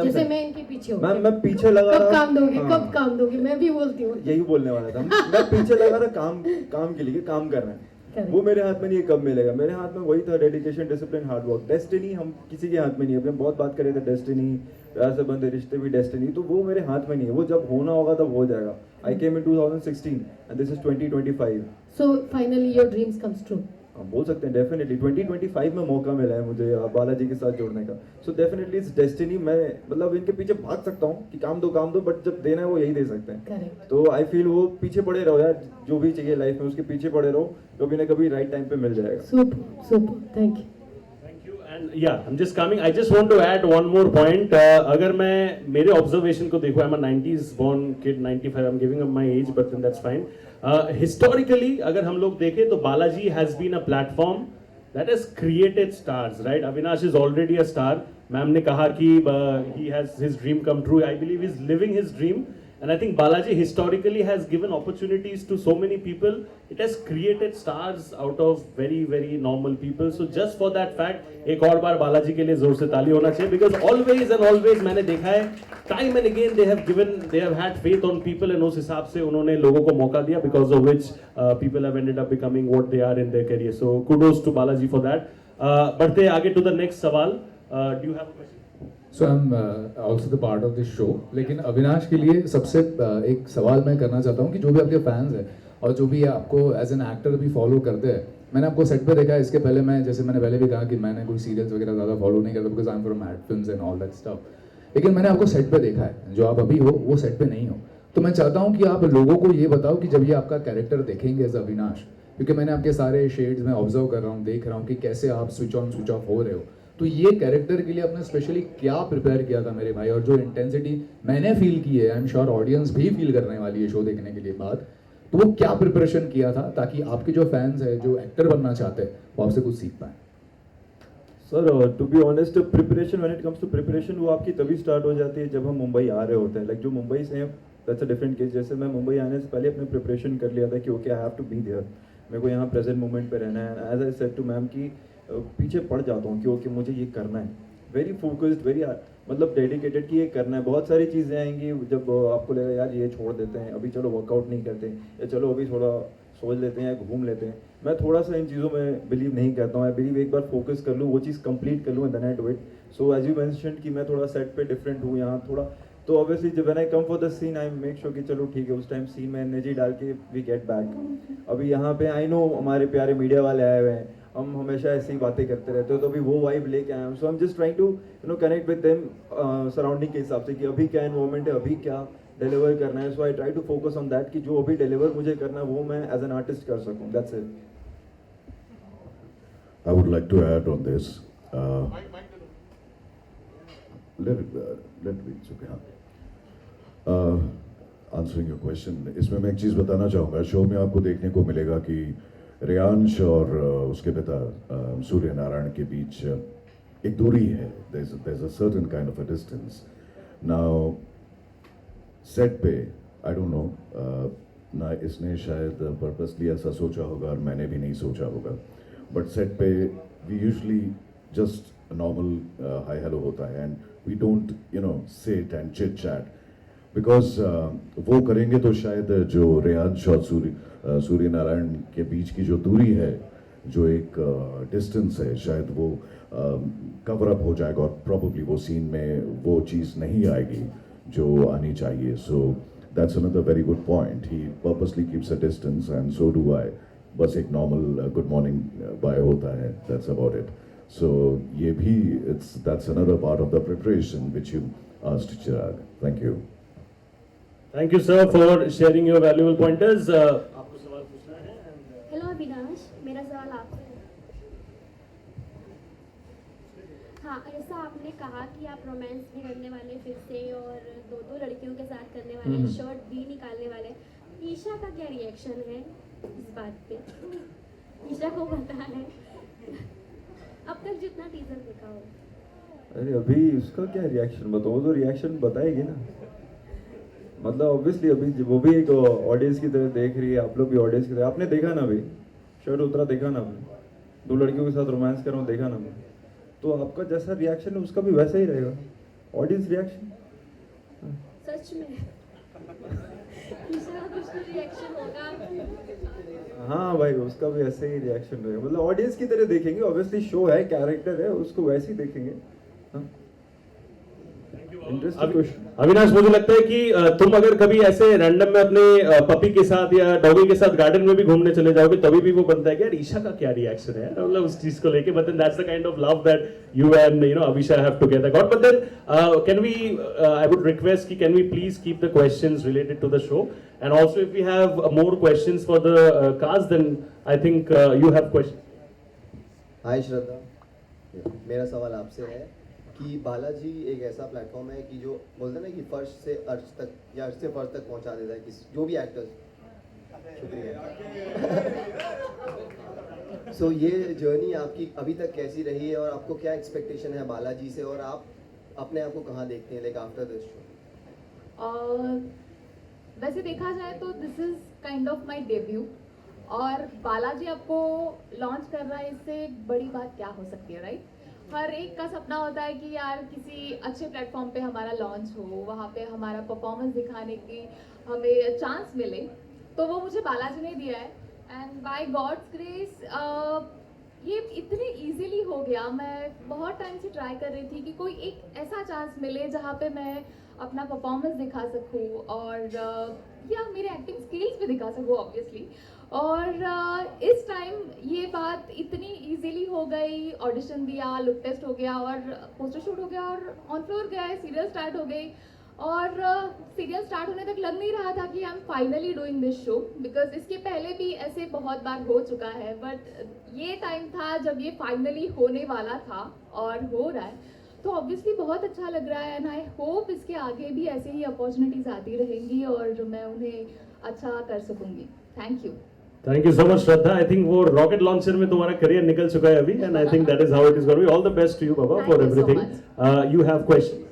जैसे मैं इनके पीछे हूँ. मैम मैं पीछे लगा रहा. कब काम दोगे, कब काम दोगे? मैं भी बोलती हूँ. यही बोलने वाला था. मैं पीछे लगा रहा, काम के लिए काम कर रहे हैं. वो मेरे हाथ में नहीं है, कब मिलेगा? मेरे हाथ में वही था, dedication, discipline, hard work. Destiny हम किसी के हाथ में नहीं है. अपने बहुत बात करे थे डेस्टिनी, प्यार से बंधे रिश्ते भी डेस्टिनी, तो वो मेरे हाथ में नहीं है. वो जब होना होगा तब हो जाएगा. आई केम इन 2016 and this is 2025. So finally your dreams comes true. हम बोल सकते हैं डेफिनेटली 2025 में मौका मिला है मुझे बालाजी के साथ जोड़ने का. So definitely it's destiny. मैं मतलब इनके पीछे भाग सकता हूँ कि काम दो, बट जब देना है वो यही दे सकते हैं. Correct. तो आई फील वो पीछे पड़े रहो यार, जो भी चाहिए लाइफ में उसके पीछे पड़े रहो, कभी ना कभी राइट टाइम पे मिल जाएगा. Super, thank you. And yeah, I'm just coming. I just want to add one more point. अगर मैं मेरे observation को देखूँ, I'm a 90s born kid, 95. I'm giving up my age, but then that's fine. Historically, अगर हम लोग देखें तो Balaji has been a platform that has created stars, right? Avinash is already a star. Ma'am ने कहा कि he has his dream come true. I believe he's living his dream. And I think Balaji historically has given opportunities to so many people. It has created stars out of very, very normal people. So just for that fact, एक और बार बालाजी के लिए जोर से ताली होना चाहिए. Because always and always मैंने देखा है, time and again they have had faith on people, and उस हिसाब से उन्होंने लोगों को मौका दिया, because of which people have ended up becoming what they are in their career. So kudos to Balaji for that. बढ़ते आगे to the next सवाल. Do you have a question? So I am also the part of this show. लेकिन अविनाश के लिए सबसे एक सवाल मैं करना चाहता हूँ कि जो भी आपके फैंस हैं और जो भी आपको एज एन एक्टर भी फॉलो करते हैं, मैंने आपको सेट पे देखा है. इसके पहले मैंने पहले भी कहा कि मैंने कोई सीरियल्स वगैरह ज़्यादा फॉलो नहीं करता, because I am from ad films and all that stuff. लेकिन मैंने आपको सेट पे देखा है, जो आप अभी हो वो सेट पे नहीं हो. तो मैं चाहता हूँ कि आप लोगों को ये बताओ कि जब ये आपका कैरेक्टर देखेंगे एज अविनाश, क्योंकि मैंने आपके सारे शेड्स में ऑब्जर्व कर रहा हूँ, देख रहा हूँ कि कैसे आप स्विच ऑन स्विच ऑफ हो रहे हो. तो ये कैरेक्टर के लिए आपने स्पेशली क्या प्रिपेयर किया था मेरे भाई? और जो इंटेंसिटी मैंने फील की है, आई एम श्योर ऑडियंस भी फील करने वाली है शो देखने के लिए बाद, तो वो क्या प्रिपरेशन किया था ताकि आपके जो फैंस हैं, जो एक्टर बनना चाहते हैं, वो आपसे कुछ सीख पाए? Sir to be honest, preparation, when it comes to preparation, वो आपकी तभी स्टार्ट हो जाती है जब हम मुंबई आ रहे होते हैं. लाइक जो मुंबई से हैं, दैट्स अ डिफरेंट केस. जैसे मैं मुंबई आने से पहले अपने प्रिपरेशन कर लिया था कि okay I have to be there, मेरे को यहाँ प्रेजेंट मोमेंट पे रहना है. As I said to ma'am कि पीछे पड़ जाता हूँ कि ओके मुझे ये करना है. वेरी फोकस्ड, वेरी मतलब डेडिकेटेड कि ये करना है। बहुत सारी चीज़ें आएंगी जब आपको लगेगा यार ये छोड़ देते हैं, अभी चलो वर्कआउट नहीं करते, या चलो अभी थोड़ा सोच लेते हैं या घूम लेते हैं। मैं थोड़ा सा इन चीज़ों में बिलीव नहीं करता हूँ। आई बिलीव एक बार फोकस कर लूँ, वो चीज़ कंप्लीट कर लूँ and then I do it. So as you mentioned कि मैं थोड़ा सेट पे डिफरेंट हूँ यहाँ थोड़ा, तो ऑब्वियसली जब when I come for the scene I make sure कि चलो ठीक है उस टाइम सीन में एनर्जी डाल के वी गेट बैक। अभी यहाँ पे आई नो हमारे प्यारे मीडिया वाले आए हुए हैं, हम हमेशा ऐसी ही बातें करते रहते हो, तो अभी वो वाइब लेके आए हैं। So I am just trying to connect with them surrounding के हिसाब से कि अभी क्या एनवायरमेंट है, अभी क्या डिलीवर करना है। So I try to focus on that कि जो अभी डिलीवर मुझे करना है वो मैं एज एन आर्टिस्ट कर सकूँ। That's it. I would like to add on this. Let me, it's okay. Answering your question, इसमें मैं एक चीज़ बताना चाहूँगा। शो में आपको देखने को मिलेगा कि रेयांश और उसके पिता सूर्य नारायण के बीच एक दूरी है। There's a certain kind of a distance. Now set पे आई डोंट नो ना इसने शायद पर्पसली ऐसा सोचा होगा और मैंने भी नहीं सोचा होगा, बट सेट पे we usually just normal hi hello होता है and we don't sit and chit chat, because वो करेंगे तो शायद जो रेयांश और सूर्य नारायण के बीच की जो दूरी है, जो एक डिस्टेंस है, शायद वो कवर अप हो जाएगा और प्रॉब्ली वो सीन में वो चीज़ नहीं आएगी जो आनी चाहिए. So that's another very good point. He purposely keeps a distance and so do I. बस एक normal good morning bye होता है, that's about it. So ये भी that's another part of the preparation which you asked Chirag. Thank you. Thank you sir for sharing your valuable pointers. आपको सवाल पूछना है? हेलो अविनाश, मेरा सवाल आपसे है। हाँ, ऐसा आपने कहा कि आप रोमांस भी करने वाले फिर से और दो लड़कियों के साथ करने वाले, शर्ट भी निकालने वाले। ईशा का क्या रिएक्शन है इस बात पे? ईशा को पता है अब तक जितना टीजर देखा हो? अरे अभी उसका क्या रिएक्शन बताओ, वो तो रिएक्शन बताएगी ना। मतलब ऑब्वियसली अभी वो भी एक ऑडियंस की तरह देख रही है, आप लोग भी ऑडियंस की तरह। आपने देखा ना भाई, शर्ट उतरा देखा ना आपने, दो लड़कियों के साथ रोमांस कर रहा हूँ देखा ना मैं, तो आपका जैसा रिएक्शन है उसका भी वैसा ही रहेगा, ऑडियंस रिएक्शन। सच में ईशा का कुछ तो रिएक्शन होगा। हाँ भाई, उसका भी ऐसे ही रिएक्शन रहेगा, मतलब ऑडियंस की तरह देखेंगे। ऑब्वियसली शो है, कैरेक्टर है, उसको वैसे ही देखेंगे। Interesting question. अविनाश, मुझे लगता है कि तुम अगर कभी ऐसे रैंडम में अपने पपी के साथ या डॉगी के साथ गार्डन में भी घूमने चले जाओगे, तभी भी वो बनता है कि यार ईशा का क्या रिएक्शन है, मतलब उस चीज को लेके। But then that's the kind of love that you and Avisha have together got. But then can we I would request can we please keep the questions related to the show, and also if we have more questions for the cast, then I think you have questions. हाय श्रद्धा, मेरा सवाल आपसे है कि बालाजी एक ऐसा प्लेटफॉर्म है कि जो बोलते हैं ना कि फर्श से अर्श तक या अर्श से फर्श तक पहुंचा देता है कि जो भी एक्टर्स। शुक्रिया। सो ये जर्नी आपकी अभी तक कैसी रही है और आपको क्या एक्सपेक्टेशन है बालाजी से, और आप अपने आप को कहाँ देखते हैं लाइक आफ्टर दिस शो? वैसे देखा जाए तो this is kind of my debut, और बालाजी आपको लॉन्च कर रहा है, इससे बड़ी बात क्या हो सकती है, राइट? हर एक का सपना होता है कि यार किसी अच्छे प्लेटफॉर्म पे हमारा लॉन्च हो, वहाँ पे हमारा परफॉर्मेंस दिखाने की हमें चांस मिले, तो वो मुझे बालाजी ने दिया है। एंड बाय गॉड्स ग्रेस ये इतने इजीली हो गया। मैं बहुत टाइम से ट्राई कर रही थी कि कोई एक ऐसा चांस मिले जहाँ पे मैं अपना परफॉर्मेंस दिखा सकूँ और या मेरे एक्टिंग स्किल्स भी दिखा सकूँ ऑब्वियसली। और इस टाइम ये बात इतनी इजीली हो गई, ऑडिशन दिया, लुक टेस्ट हो गया और पोस्टर शूट हो गया और ऑन फ्लोर गए, सीरियल स्टार्ट हो गई। और सीरियल स्टार्ट होने तक लग नहीं रहा था कि I am finally doing this show, because इसके पहले भी ऐसे बहुत बार हो चुका है, बट ये टाइम था जब ये फाइनली होने वाला था और हो रहा है, तो ऑब्वियसली बहुत अच्छा लग रहा है। एंड आई होप इसके आगे भी ऐसे ही अपॉर्चुनिटीज आती रहेंगी और मैं उन्हें अच्छा कर सकूंगी। Thank you. Thank you so much, Shraddha. I think वो rocket launcher में तुम्हारा career निकल चुका है अभी, and I think that is how it is going to be. All the best to you, Baba, for everything. You have questions.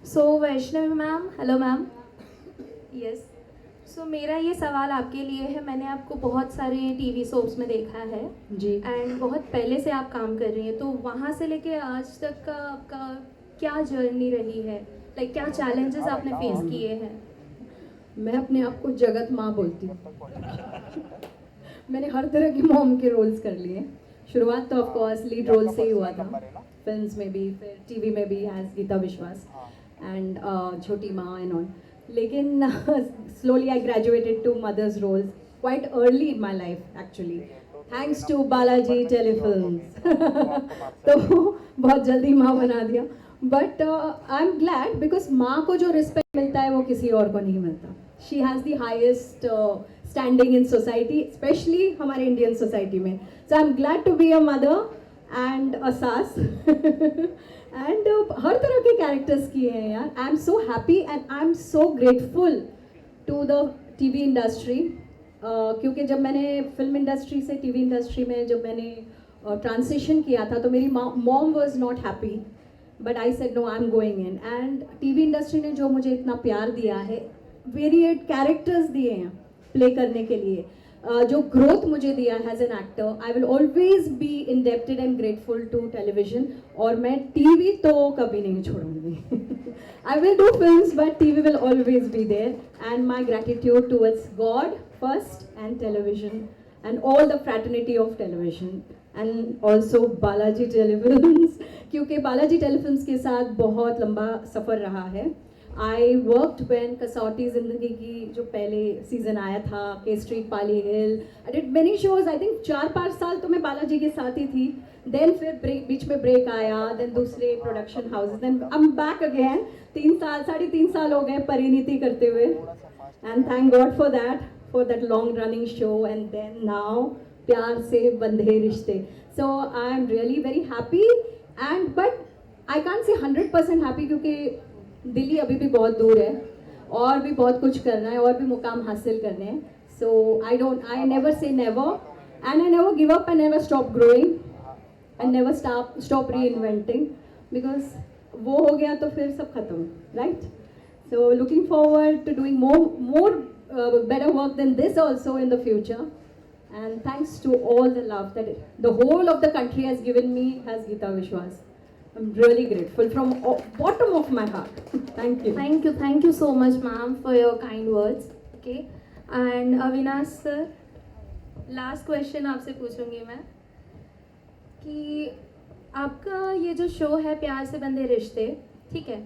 So Vaishnavi ma'am, hello ma'am. Yes. सो मेरा ये सवाल आपके लिए है, मैंने आपको बहुत सारे टीवी सोप्स में देखा है जी। एंड बहुत पहले से आप काम कर रही हैं, तो वहाँ से लेके आज तक का आपका क्या जर्नी रही है, लाइक क्या चैलेंजेस आपने फेस किए हैं? मैं अपने आप को जगत माँ बोलती हूँ। मैंने हर तरह की मॉम के रोल्स कर लिए। शुरुआत तो ऑफ कोर्स लीड रोल से ही हुआ था, फिल्म्स में भी, फिर टीवी में भी एज गीता विश्वास एंड छोटी माँ एंड ऑल। लेकिन slowly I graduated to mother's roles quite early in my life actually, thanks to Balaji Telefilms. तो बहुत जल्दी माँ बना दिया, but I'm glad because माँ को जो रिस्पेक्ट मिलता है वो किसी और को नहीं मिलता. She has the highest standing in society, especially हमारे Indian society में. So I'm glad to be a mother and a सास. एंड हर तरह के कैरेक्टर्स किए हैं यार. I am so happy and I am so grateful to the TV industry, क्योंकि जब मैंने फिल्म इंडस्ट्री से टीवी इंडस्ट्री में जब मैंने ट्रांसिशन किया था तो मेरी mom was not happy, but I said no, I am going in. And TV industry ने जो मुझे इतना प्यार दिया है, वेरिएट कैरेक्टर्स दिए हैं प्ले करने के लिए, जो ग्रोथ मुझे दिया है as an actor, I will always be indebted and grateful to television. और मैं टीवी तो कभी नहीं छोड़ूंगी. I will do films but TV will always be there. And my gratitude towards God first and television and all the fraternity of television and also Balaji telefilms, क्योंकि बालाजी टेलीफिल्म्स के साथ बहुत लंबा सफ़र रहा है. आई वर्कड व्हेन कसौटी ज़िंदगी की जो पहले सीज़न आया था, के street, Pali hill, I did many shows. I think 4-5 साल तो मैं बालाजी के साथ ही थी. देन फिर बीच में ब्रेक आया, देन दूसरे production houses, then I am back again. 3 साल हो गए परिणीति करते हुए, and thank God for that long running show. And then now Pyaar से बंधे Rishte. So I am really very happy and but I can't say 100% happy, क्योंकि दिल्ली अभी भी बहुत दूर है और भी बहुत कुछ करना है और भी मुकाम हासिल करने हैं. So I never say never and I never give up and never stop growing and never stop reinventing, because वो हो गया तो फिर सब खत्म, right? So looking forward to doing more better work than this also in the future. And thanks to all the love that the whole of the country has given me as Geeta Vishwas. I'm really grateful from bottom of my heart. Thank you. Thank you so much, ma'am, for your kind words. Okay, and Avinash sir, last question आपसे पूछूंगी मैं कि आपका ये जो शो है प्यार से बंधे रिश्ते, ठीक है,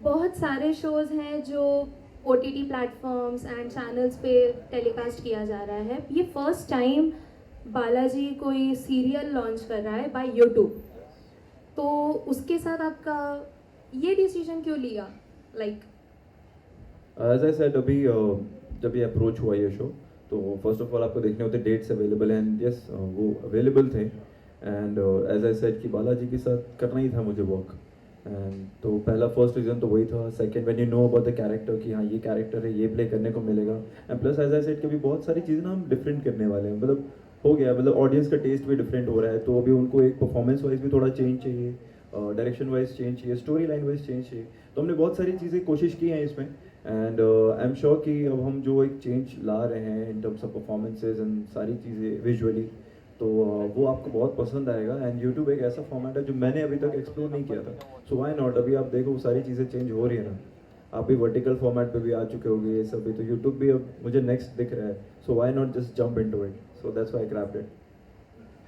बहुत सारे शोज हैं जो OTT प्लेटफॉर्म्स एंड चैनल्स पे टेलीकास्ट किया जा रहा है. ये फर्स्ट टाइम बालाजी कोई सीरियल लॉन्च कर रहा है बाय यूट्यूब, तो उसके साथ आपका ये डिसीजन क्यों लिया? लाइक एज आई सेड, अभी जब ये अप्रोच हुआ ये शो, तो फर्स्ट ऑफ ऑल आपको देखने होते डेट्स अवेलेबल हैं, एंड यस वो अवेलेबल थे. एंड एज आई सेड कि बालाजी के साथ करना ही था मुझे वर्क, एंड तो पहला फर्स्ट रीज़न तो वही था. Second, when you know about the character कि हाँ ये कैरेक्टर है, ये प्ले करने को मिलेगा, and plus as I said कि अभी बहुत सारी चीज़ें ना हम डिफरेंट करने वाले हैं. मतलब हो गया, मतलब ऑडियंस का टेस्ट भी डिफरेंट हो रहा है, तो अभी उनको एक परफॉर्मेंस वाइज भी थोड़ा चेंज चाहिए, डायरेक्शन वाइज चेंज चाहिए, स्टोरी लाइन वाइज चेंज चाहिए. तो हमने बहुत सारी चीज़ें कोशिश की हैं इसमें, एंड आई एम श्योर कि अब हम जो एक चेंज ला रहे हैं in terms of performances and सारी चीज़ें विजुअली, तो वो आपको बहुत पसंद आएगा. एंड यूट्यूब एक ऐसा फॉर्मेट है जो मैंने अभी तक एक्सप्लोर नहीं किया था, सो व्हाई नॉट. अभी आप देखो सारी चीज़ें चेंज हो रही है ना, आप भी वर्टिकल फॉर्मेट पे भी आ चुके होंगे ये सब भी, तो यूट्यूब भी अब मुझे नेक्स्ट दिख रहा है, so why not just jump into it. So that's why I grabbed it.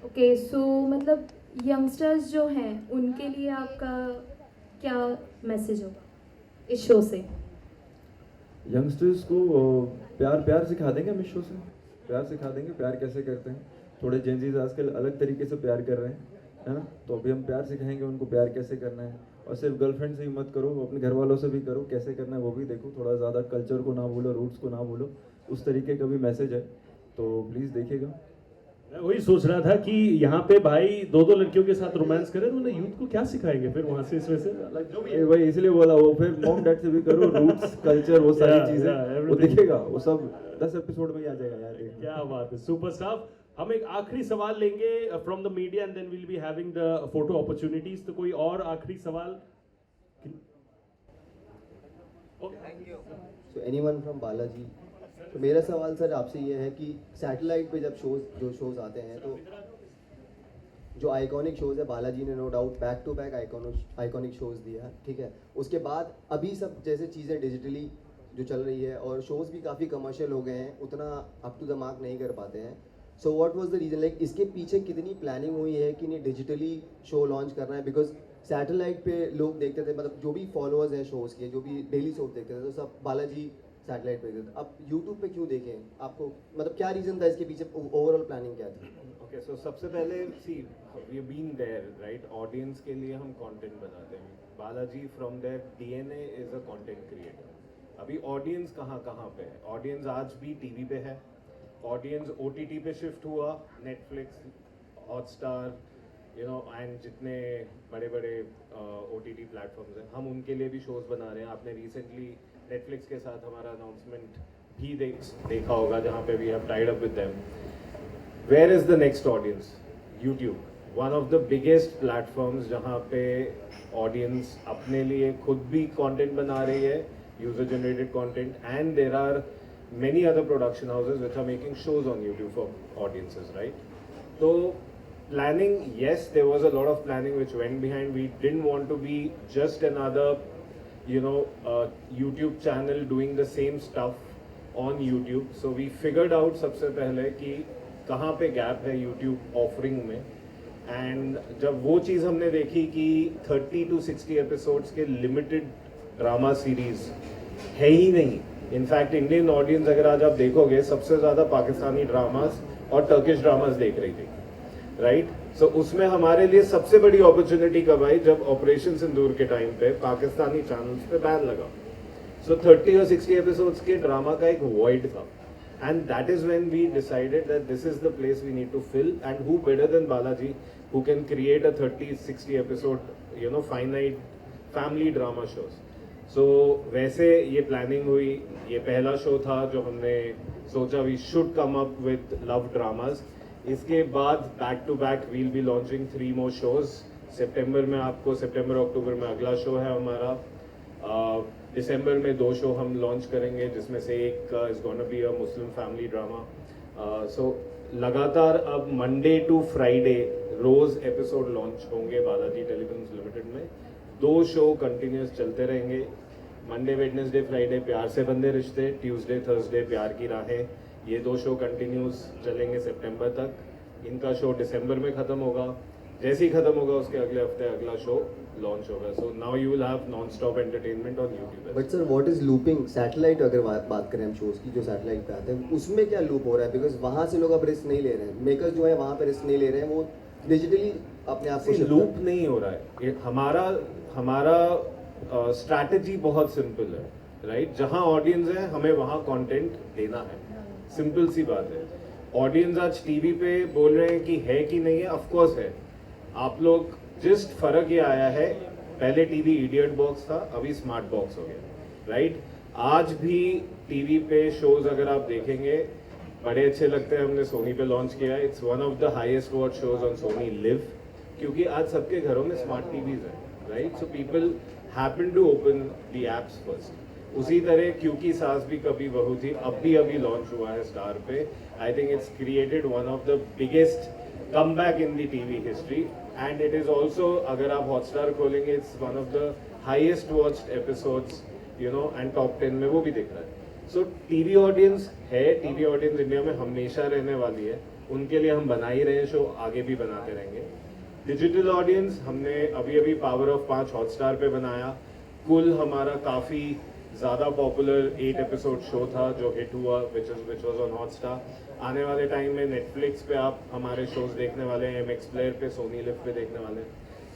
Okay, so मतलब यंगस्टर्स जो हैं उनके लिए आपका क्या मैसेज होगा इस शो से? यंगस्टर्स को प्यार सिखा देंगे हम इस शो से. प्यार सिखा देंगे, प्यार कैसे करते हैं. थोड़े जेंजीज आजकल अलग तरीके से प्यार कर रहे हैं, है ना, तो अभी हम प्यार सिखाएंगे उनको, प्यार कैसे करना है. और सिर्फ गर्लफ्रेंड से ही मत करो, अपने घर वालों से भी करो, कैसे करना है वो भी देखो. थोड़ा ज़्यादा कल्चर को ना भूलो, रूट्स को ना भूलो, उस तरीके का भी मैसेज है, तो प्लीज़ देखिएगा. मैं वही सोच रहा था कि यहाँ पे भाई 2 लड़कियों के साथ रोमांस करें तो उन्हें यूथ को क्या सिखाएंगे फिर वहाँ से, इसमें से जो भी है वही इसलिए बोला, वो फिर मॉम डैड से भी करो, रूट्स कल्चर वो सारी चीजें वो दिखेगा, वो सब 10 एपिसोड में ही आ जाएगा यार. क्या बात है, सुपर स्टाफ. हम एक आखिरी सवाल लेंगे from the media and then will be having the photo opportunities. तो कोई और आखिरी सवाल? So anyone from Balaji, तो मेरा सवाल सर आपसे ये है कि सैटेलाइट पे जब शोज़ आते हैं तो जो आइकॉनिक शोज़ है, बालाजी ने no doubt back to back iconic shows दिया, ठीक है, उसके बाद अभी सब जैसे चीज़ें डिजिटली जो चल रही है और शोज़ भी काफ़ी कमर्शियल हो गए हैं, उतना अप टू द मार्क नहीं कर पाते हैं. So what was the reason, like इसके पीछे कितनी प्लानिंग हुई है कि नहीं डिजिटली शो लॉन्च करना है? बिकॉज सैटेलाइट पे लोग देखते थे, मतलब जो भी फॉलोअर्स हैं शोज़ के, जो भी डेली शोज देखते थे, तो सब बालाजी सैटेलाइट पे देखते थे. अब यूट्यूब पे क्यों देखें? आपको मतलब क्या रीज़न था इसके पीछे, ओवरऑल प्लानिंग क्या थी? ओके, सो सबसे पहले see we been there right, audience के लिए हम कंटेंट बनाते हैं. Balaji from their DNA is a content creator. अभी ऑडियंस कहाँ कहाँ पे है? ऑडियंस आज भी टीवी पे है, ऑडियंस ओटीटी पे शिफ्ट हुआ, Netflix, Hotstar, you know, and जितने बड़े बड़े ओटीटी प्लेटफॉर्म्स हैं, हम उनके लिए भी शोज़ बना रहे हैं. आपने रिसेंटली नेटफ्लिक्स के साथ हमारा अनाउंसमेंट भी देखा होगा, जहाँ पे we have tied up with them. Where is the next audience? YouTube, one of the biggest platforms जहाँ पे ऑडियंस अपने लिए खुद भी कंटेंट बना रही है, user generated content, and there are many other production houses which are making shows on YouTube for audiences, right? So planning, yes, there was a lot of planning which went behind. We didn't want to be just another, you know, YouTube channel doing the same stuff on YouTube. So we figured out सबसे पहले कि कहाँ पे गैप है YouTube offering में, and जब वो चीज़ हमने देखी कि 30 to 60 एपिसोड्स के लिमिटेड ड्रामा सीरीज है ही नहीं. इनफैक्ट इंडियन ऑडियंस अगर आज आप देखोगे, सबसे ज़्यादा पाकिस्तानी ड्रामास और टर्किश ड्रामास देख रही थी, राइट? सो उसमें हमारे लिए सबसे बड़ी अपॉर्चुनिटी कब आई? जब ऑपरेशन सिंदूर के टाइम पे पाकिस्तानी चैनल्स पे बैन लगा. सो 30 और 60 एपिसोड्स के ड्रामा का एक वॉइड था, and that is when we decided that this is the place we need to fill, and who better than Balaji who can create a 30-60 episode, you know, finite family drama shows. So वैसे ये प्लानिंग हुई. ये पहला शो था जो हमने सोचा we should come up with love dramas. इसके बाद back to back we'll be launching 3 more shows. सितंबर में आपको, सितंबर अक्टूबर में अगला शो है हमारा. दिसंबर में 2 शो हम लॉन्च करेंगे, जिसमें से एक is gonna be a Muslim family drama. So लगातार अब मंडे टू फ्राइडे रोज़ एपिसोड लॉन्च होंगे बालाजी टेलीफिल्म्स लिमिटेड में. 2 शो कंटिन्यूस चलते रहेंगे. मंडे, वेडनेसडे, फ्राइडे प्यार से बंधे रिश्ते, ट्यूसडे, थर्सडे प्यार की राहें. ये 2 शो कंटिन्यूस चलेंगे सितंबर तक. इनका शो दिसंबर में ख़त्म होगा. जैसे ही ख़त्म होगा उसके अगले हफ्ते अगला शो लॉन्च होगा. So now you will have non stop entertainment on YouTube. But sir what is looping? Satellite अगर बात करें हम शोज़ की जो सैटेलाइट पे आते हैं, उसमें क्या लूप हो रहा है? बिकॉज वहाँ से लोग अब रिस्क नहीं ले रहे हैं, मेकर्स जो है वहाँ पे रिस्क नहीं ले रहे हैं, वो डिजिटली अपने आप को लूप नहीं हो रहा है. ये हमारा स्ट्रैटेजी बहुत सिंपल है, राइट? जहाँ ऑडियंस है हमें वहाँ कंटेंट देना है. सिंपल सी बात है. ऑडियंस आज टीवी पे बोल रहे हैं कि है कि नहीं है, ऑफ कोर्स है. आप लोग जस्ट फर्क ये आया है, पहले टीवी इडियट बॉक्स था, अभी स्मार्ट बॉक्स हो गया, राइट? आज भी टीवी पे शोज अगर आप देखेंगे बड़े अच्छे लगते हैं. हमने सोनी पे लॉन्च किया है. It's one of the highest watch shows on Sony Liv, क्योंकि आज सबके घरों में स्मार्ट टीवीज हैं, राइट? So people happen to open the apps first. उसी तरह क्योंकि सास भी कभी बहू थी, अभी लॉन्च हुआ है स्टार पे. I think it's created one of the biggest comeback in the TV history, and it is also, अगर आप हॉटस्टार खोलेंगे, it's one of the highest watched episodes, you know, and top 10 में वो भी दिख रहा है. सो टीवी ऑडियंस है. टीवी ऑडियंस इंडिया में हमेशा रहने वाली है. उनके लिए हम बना ही रहे हैं शो, आगे भी बनाते रहेंगे. डिजिटल ऑडियंस हमने अभी पावर ऑफ 5 हॉटस्टार पे बनाया. कुल हमारा काफ़ी ज़्यादा पॉपुलर 8 एपिसोड शो था जो हिट हुआ, विच वॉज ऑन हॉटस्टार. आने वाले टाइम में नेटफ्लिक्स पे आप हमारे शोज देखने वाले हैं, MX प्लेयर पे, सोनी लिव पे देखने वाले हैं.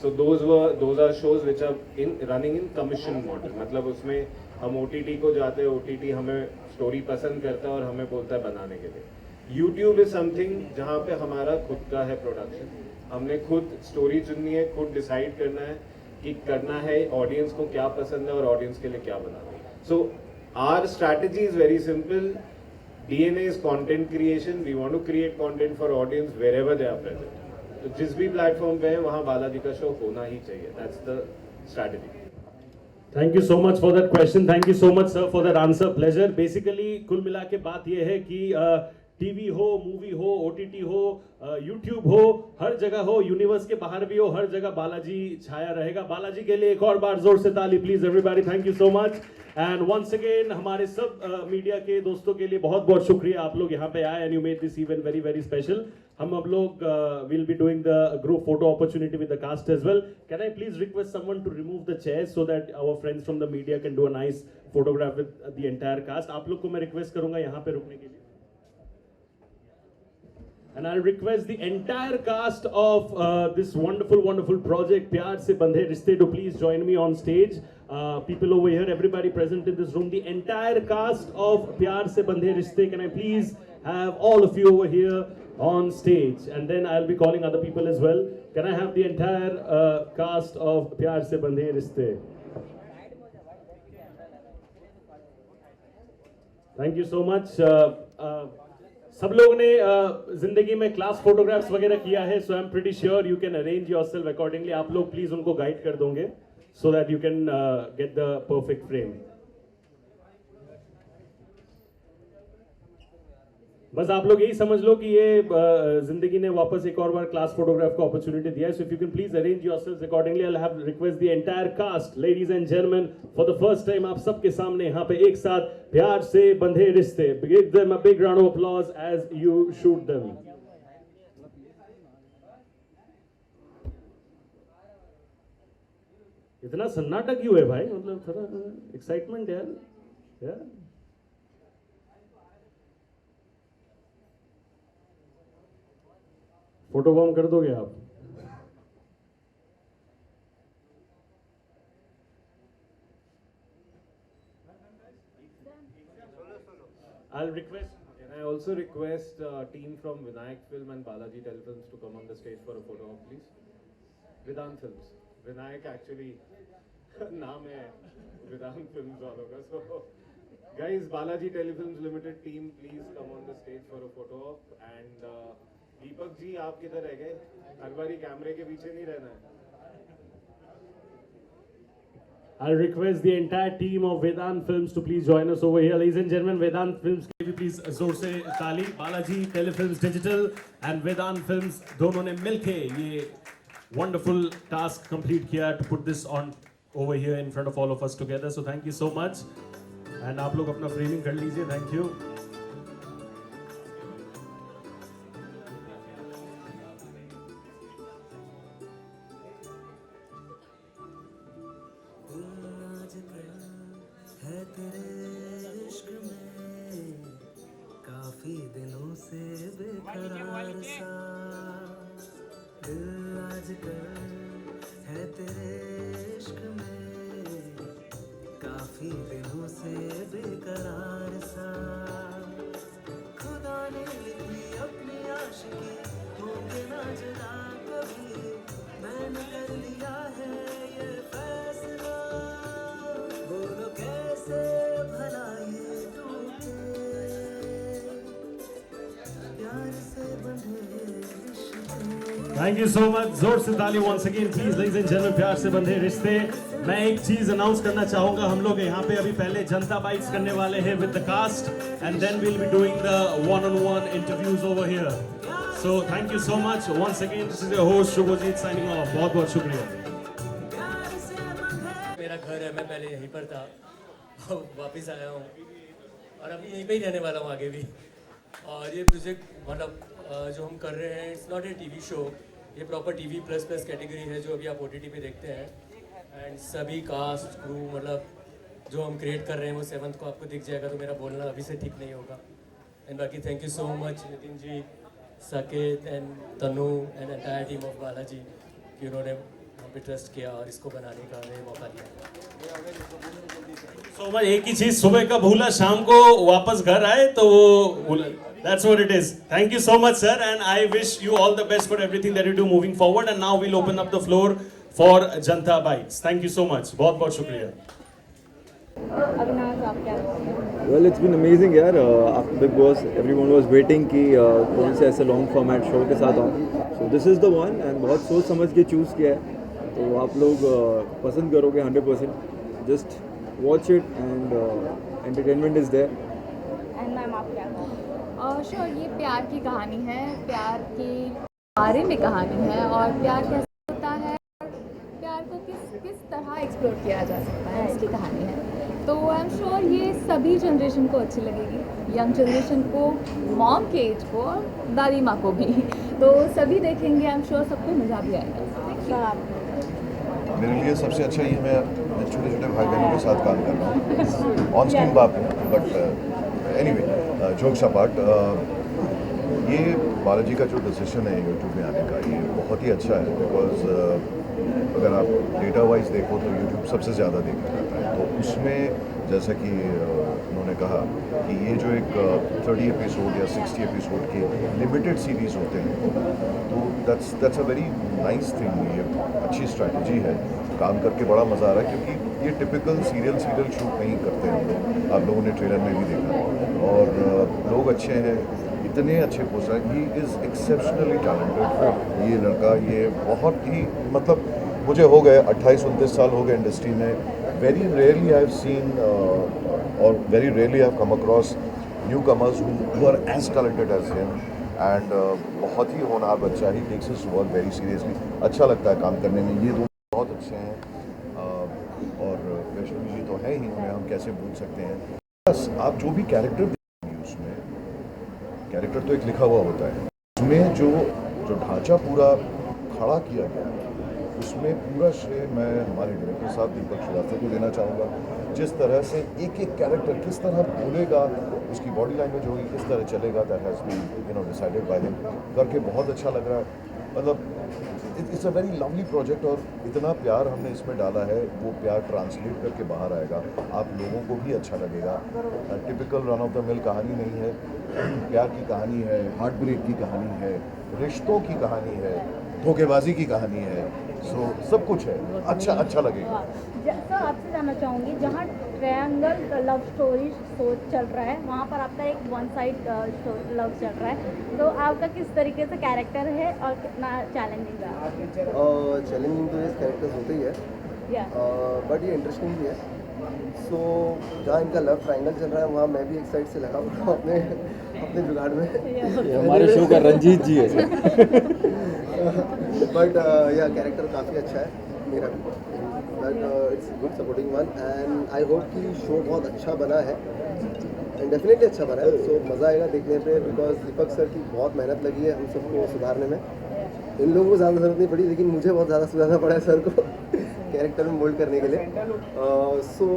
So those are shows which are running in commission model. मतलब उसमें हम OTT को जाते हैं, OTT हमें स्टोरी पसंद करता है और हमें बोलता है बनाने के लिए. यूट्यूब इज समथिंग जहाँ पे हमारा खुद का है प्रोडक्शन. हमने खुद स्टोरी चुननी है, खुद डिसाइड करना है कि करना है ऑडियंस को क्या पसंद है और ऑडियंस के लिए क्या बनाना है. So our strategy is very simple. DNA is content creation. We want to create content for audience wherever they are present. तो जिस भी प्लेटफॉर्म पे है वहाँ बालाजी का शो होना ही चाहिए. That's the strategy. Thank you so much for that question. Thank you so much, sir, for that answer. Pleasure. Basically, कुल मिला के बात ये है कि टीवी हो, मूवी हो, ओटीटी हो, यूट्यूब हो, हर जगह हो, यूनिवर्स के बाहर भी हो, हर जगह बालाजी छाया रहेगा. बालाजी के लिए एक और बार जोर से ताली please everybody. Thank you so much. And once again हमारे सब मीडिया के दोस्तों के लिए बहुत बहुत शुक्रिया, आप लोग यहाँ पे आए and you made this event very very special. हम अब लोग will be doing the group photo opportunity with the cast as well. Can I please request someone to remove the chairs so that our friends from the media can do a nice photograph with the entire cast. आप लोग को मैं रिक्वेस्ट करूंगा यहाँ पे रुकने के लिए. And I'll request the entire cast of this wonderful, wonderful project, Pyaar Sey Bandhe Rishte, to please join me on stage. People over here, everybody present in this room, the entire cast of Pyaar Sey Bandhe Rishte, can I please have all of you over here on stage? And then I'll be calling other people as well. Can I have the entire cast of Pyaar Sey Bandhe Rishte? Thank you so much. सब लोगों ने जिंदगी में क्लास फोटोग्राफ्स वगैरह किया है, so I am pretty sure you can arrange yourself accordingly. आप लोग प्लीज उनको गाइड कर दोगे so that you can get the perfect frame. बस आप लोग यही समझ लो कि ये जिंदगी ने वापस एक और बार क्लास फोटोग्राफ का अपॉर्चुनिटी दिया है. So if you can please arrange yourselves accordingly. I have request the entire cast, ladies and gentleman, for the first time आप सबके सामने यहाँ पे एक साथ प्यार से बंधे रिश्ते. Give them a big round of applause as you shoot them. इतना सन्नाटा क्यों है भाई, मतलब थोड़ा एक्साइटमेंट यार. फोटो बॉम्ब कर दोगे आप? I'll request. Can I also request team from Vinayak Film and Balaji Telefilms to come on the stage for a photo op, please? Vedant Films. Vinayak actually नाम है Vedant Films वालों का. So guys, Balaji Telefilms Limited team, please come on the stage for a photo op. And Deepak ji आप किधर रह गए? हर बारी कैमरे के पीछे नहीं रहना है. I'll request the entire team of Vedant Films to please join us over here. Ladies and gentlemen, Vedant Films के भी please जोर से ताली. Balaji Telefilms Digital and Vedant Films दोनों ने मिलके ये wonderful task complete किया to put this on over here in front of all of us together. So thank you so much. And आप लोग अपना framing कर लीजिए. Thank you. काफी दिनों से बेकरार सा दिल आजकल है तेरे इश्क में. काफी दिनों से बेकरार सा खुदा ने लिखी अपनी आशिकी, होंगे ना जुदा कभी. मैंने कर लिया है ये फैसला, बोलो कैसे भला ये टूटे. प्यार से बंधे रिश्ते. Thank you so much. जोर से ताली once again please, ladies and gentlemen. प्यार से बंधे रिश्ते. मैं एक चीज अनाउंस करना चाहूंगा. हम लोग यहाँ पे अभी पहले जनता बाइट्स करने वाले हैं with the cast and then we'll be doing the one-on-one interviews over here. So thank you so much once again. This is your host Shubhajit signing off. बहुत बहुत शुक्रिया. मेरा घर है, मैं पहले यहीं पर था, वापस आया हूँ और अभी यहीं पे ही रहने वाला हूँ आगे भी. और ये प्रोजेक्ट मतलब जो हम कर रहे हैं, it's not a TV show, ये proper TV plus plus category है जो अभी आप ओटीटी पे देखते हैं. एंड सभी कास्ट क्रू मतलब जो हम क्रिएट कर रहे हैं वो 7th को आपको दिख जाएगा. तो मेरा बोलना अभी से ठीक नहीं होगा. एंड बाकी thank you so much Nitin ji, Saket and Tanu and entire team of Balaji कि उन्होंने हम पे ट्रस्ट किया और इसको बनाने का हमें मौका दिया. So much. एक ही चीज, सुबह का भूला शाम को वापस घर आए तो वो that's what it is. Thank you so much sir and I wish you all the best for everything that you do moving forward. And now we'll open up the floor for Janta Bites. Thank you so much. बहुत बहुत शुक्रिया. अविनाश आप क्या Well, it's been amazing यार. After Big Boss, everyone was waiting कि कौन से ऐसे लॉन्ग फॉर्मेट शो के साथ आऊँ. So this is the one and बहुत सोच समझ के चूज़ किया है. तो आप लोग पसंद करोगे 100%. just watch it and entertainment is there. And ma'am आप क्या श्योर, ये प्यार की कहानी है, प्यार के बारे में कहानी है, और प्यार कैसे होता है, प्यार को किस किस तरह एक्सप्लोर किया जा सकता है, इसकी कहानी है। तो आई एम श्योर ये सभी जनरेशन को अच्छी लगेगी, यंग जनरेशन को, मॉम के एज को, और दादी माँ को भी। तो सभी देखेंगे, आई एम श्योर सबको मज़ा भी आएगा। मेरे लिए सबसे अच्छा ये मैं छोटे छोटे भाई बहनों के साथ काम कर रहा हूँ, ऑन स्क्रीन बात है, बट एनीवे जोक्स अपार्ट, ये बालाजी का जो डिसीजन है यूट्यूब में आने का, ये बहुत ही अच्छा है। बिकॉज अगर आप डेटा वाइज देखो तो यूट्यूब सबसे ज़्यादा देखा जाता है, तो उसमें जैसा कि उन्होंने कहा कि ये जो एक 30 एपिसोड या 60 एपिसोड के लिमिटेड सीरीज़ होते हैं, तो that's a very nice thing. ये अच्छी स्ट्रैटेजी है, काम करके बड़ा मज़ा आ रहा है, क्योंकि ये टिपिकल सीरियल शूट नहीं करते हम लोग। आप लोगों ने ट्रेलर में भी देखा, और लोग अच्छे हैं, इतने अच्छे पोस्ट हैं। ही इज़ एक्सेप्शनली टैलेंटेड ये लड़का, ये बहुत ही, मतलब मुझे हो गए 28-29 साल हो गए इंडस्ट्री में। Very rarely I have seen और very rarely I have come across newcomers who are as talented as him, and बहुत ही होनहार बच्चा, he takes his work very seriously. अच्छा लगता है काम करने में। ये दो बहुत अच्छे हैं, और वैष्णवी जी तो है ही, उन्हें हम कैसे भूल सकते हैं। बस आप जो भी कैरेक्टर देखेंगे उसमें, कैरेक्टर तो एक लिखा हुआ होता है, उसमें जो ढांचा पूरा खड़ा किया गया है, उसमें पूरा श्रेय मैं हमारे डायरेक्टर साहब दीपक श्रीवास्तव को देना चाहूँगा। जिस तरह से एक एक कैरेक्टर किस तरह बोलेगा, उसकी बॉडी लैंग्वेज होगी, किस तरह चलेगा, that has been decided by him. करके बहुत अच्छा लग रहा है। मतलब it's a very lovely project, और इतना प्यार हमने इसमें डाला है, वो प्यार ट्रांसलेट करके बाहर आएगा, आप लोगों को भी अच्छा लगेगा। Typical run of the mill कहानी नहीं है, प्यार की कहानी है, हार्ट ब्रेक की कहानी है, रिश्तों की कहानी है, धोखेबाजी की कहानी है, सो सब कुछ है। अच्छा लगेगा। सर आपसे जानना चाहूँगी, जहाँ ट्रायंगल लव स्टोरी चल रहा है, वहाँ पर आपका एक वन साइड लव चल रहा है, तो आपका किस तरीके से कैरेक्टर है और कितना चैलेंजिंग है? चैलेंजिंग तो ये कैरेक्टर्स होते ही है, बट ये इंटरेस्टिंग भी है। सो जहाँ इनका लव ट्रायंगल चल रहा है, वहाँ मैं भी एक साइड से लगा हुआ हूँ अपने जुगाड़ में। हमारे शो का रंजीत जी है। बट यह कैरेक्टर काफ़ी अच्छा है मेरा भी, but it's good supporting one, and I hope कि शो बहुत अच्छा बना है, एंड डेफिनेटली अच्छा बना है। सो मज़ा आएगा देखने पे, बिकॉज दीपक सर की बहुत मेहनत लगी है हम सबको सुधारने में। इन लोगों को ज़्यादा ज़रूरत नहीं पड़ी, लेकिन मुझे बहुत ज़्यादा सुधारना पड़ा है सर को कैरेक्टर में मोल्ड करने के लिए। सो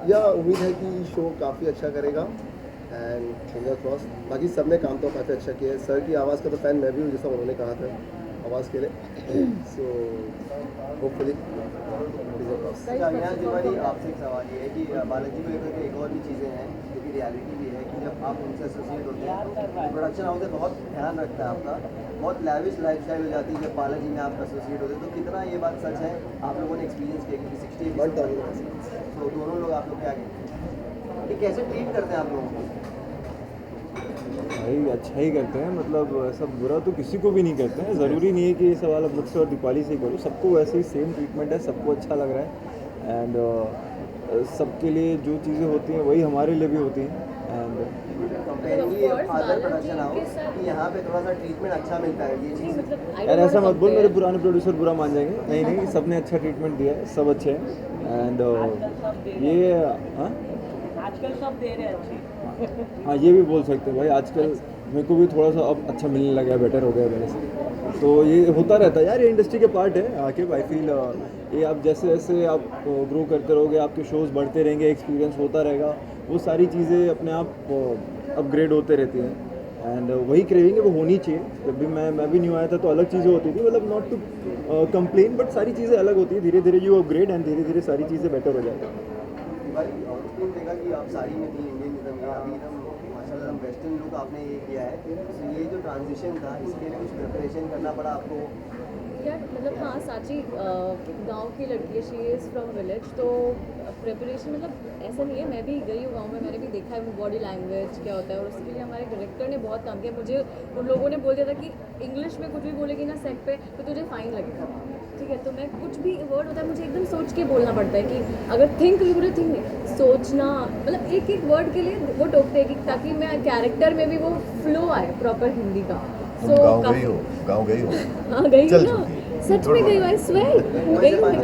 या उम्मीद है कि शो काफ़ी अच्छा करेगा, एंड फिंगर क्रॉस। बाकी सब ने काम तो काफ़ी अच्छा किया है। सर की आवाज़ का तो फ़ैन मैं भी हूँ, जैसा उन्होंने कहा था आवाज़ के लिए। सो होपफुली दिवाली आपसे एक सवाल ये है कि बालाजी को लेकर के एक और भी चीज़ें हैं, जो कि रियलिटी भी है कि जब आप उनसे एसोसिएट होते हैं तो प्रोडक्शन हाउस से बहुत ध्यान रखता है आपका, बहुत लैविश लाइफस्टाइल हो जाती है जब बालाजी में आप एसोसिएट होते हैं। तो कितना ये बात सच है, आप लोगों ने एक्सपीरियंस किया, क्योंकि 60 तो दोनों लोग आप लोग क्या कहते हैं कि कैसे ट्रीट करते हैं आप लोगों को? भाई अच्छा ही करते हैं, मतलब ऐसा बुरा तो किसी को भी नहीं करते हैं। ज़रूरी नहीं है कि ये सवाल अब मुझसे और दीपाली से ही करो, सबको वैसे ही सेम ट्रीटमेंट है, सबको अच्छा लग रहा है, एंड सबके लिए जो चीज़ें होती हैं वही हमारे लिए भी होती हैं। एंड अदर प्रोडक्शन हाउस कि यहाँ पे थोड़ा सा ट्रीटमेंट अच्छा मिलता है, ये चीज़ यार ऐसा मत बोल, मेरे पुराने प्रोड्यूसर बुरा मान जाएंगे। नहीं, सबने अच्छा ट्रीटमेंट दिया है, सब अच्छे हैं, एंड ये आजकल सब दे रहे हैं अच्छे। हाँ ये भी बोल सकते हैं भाई, आजकल मेरे को भी थोड़ा सा अब अच्छा मिलने लगा है, बेटर हो गया मेरे से, तो ये होता रहता है यार, ये इंडस्ट्री के पार्ट है। आके आई फील ये आप जैसे जैसे आप ग्रो करते रहोगे, आपके शोज़ बढ़ते रहेंगे, एक्सपीरियंस होता रहेगा, वो सारी चीज़ें अपने आप अपग्रेड होते रहती हैं, एंड वही क्रेविंग है वो होनी चाहिए। जब भी मैं भी न्यू आया था तो अलग चीज़ें होती थी, मतलब नॉट टू कंप्लेन, बट सारी चीज़ें अलग होती हैं, धीरे धीरे यू अपग्रेड एंड धीरे धीरे सारी चीज़ें बेटर हो जाती हैं। देखा कि आप साड़ी में थी, इंडियन में, अभी एकदम माशाल्लाह वेस्टर्न लुक आपने ये किया है, तो ये जो ट्रांजिशन था इसके लिए कुछ प्रिपरेशन करना पड़ा आपको? यार मतलब हाँ साची गांव की लड़की है, शी इज़ फ्रॉम विलेज, तो प्रिपरेशन मतलब ऐसा नहीं है, मैं भी गई हूँ गांव में, मैंने भी देखा है बॉडी लैंग्वेज क्या होता है, और उसके लिए हमारे डायरेक्टर ने बहुत काम किया। मुझे उन लोगों ने बोल दिया था कि इंग्लिश में कुछ भी बोलेगी ना सेट पे तो तुझे फाइन लगेगा, ठीक है। तो मैं कुछ भी वर्ड होता है मुझे एकदम सोच के बोलना पड़ता है कि अगर थिंक पूरे थिंक नहीं सोचना, मतलब एक एक वर्ड के लिए वो टोकते हैं कि ताकि मैं कैरेक्टर में भी वो फ्लो आए प्रॉपर हिंदी का। तुम गाँव गई हो? गाँव गई हो? हाँ गई चल हूँ चुकी ना, है। सच में गई हूँ, आई स्वेयर गई हूँ मैं।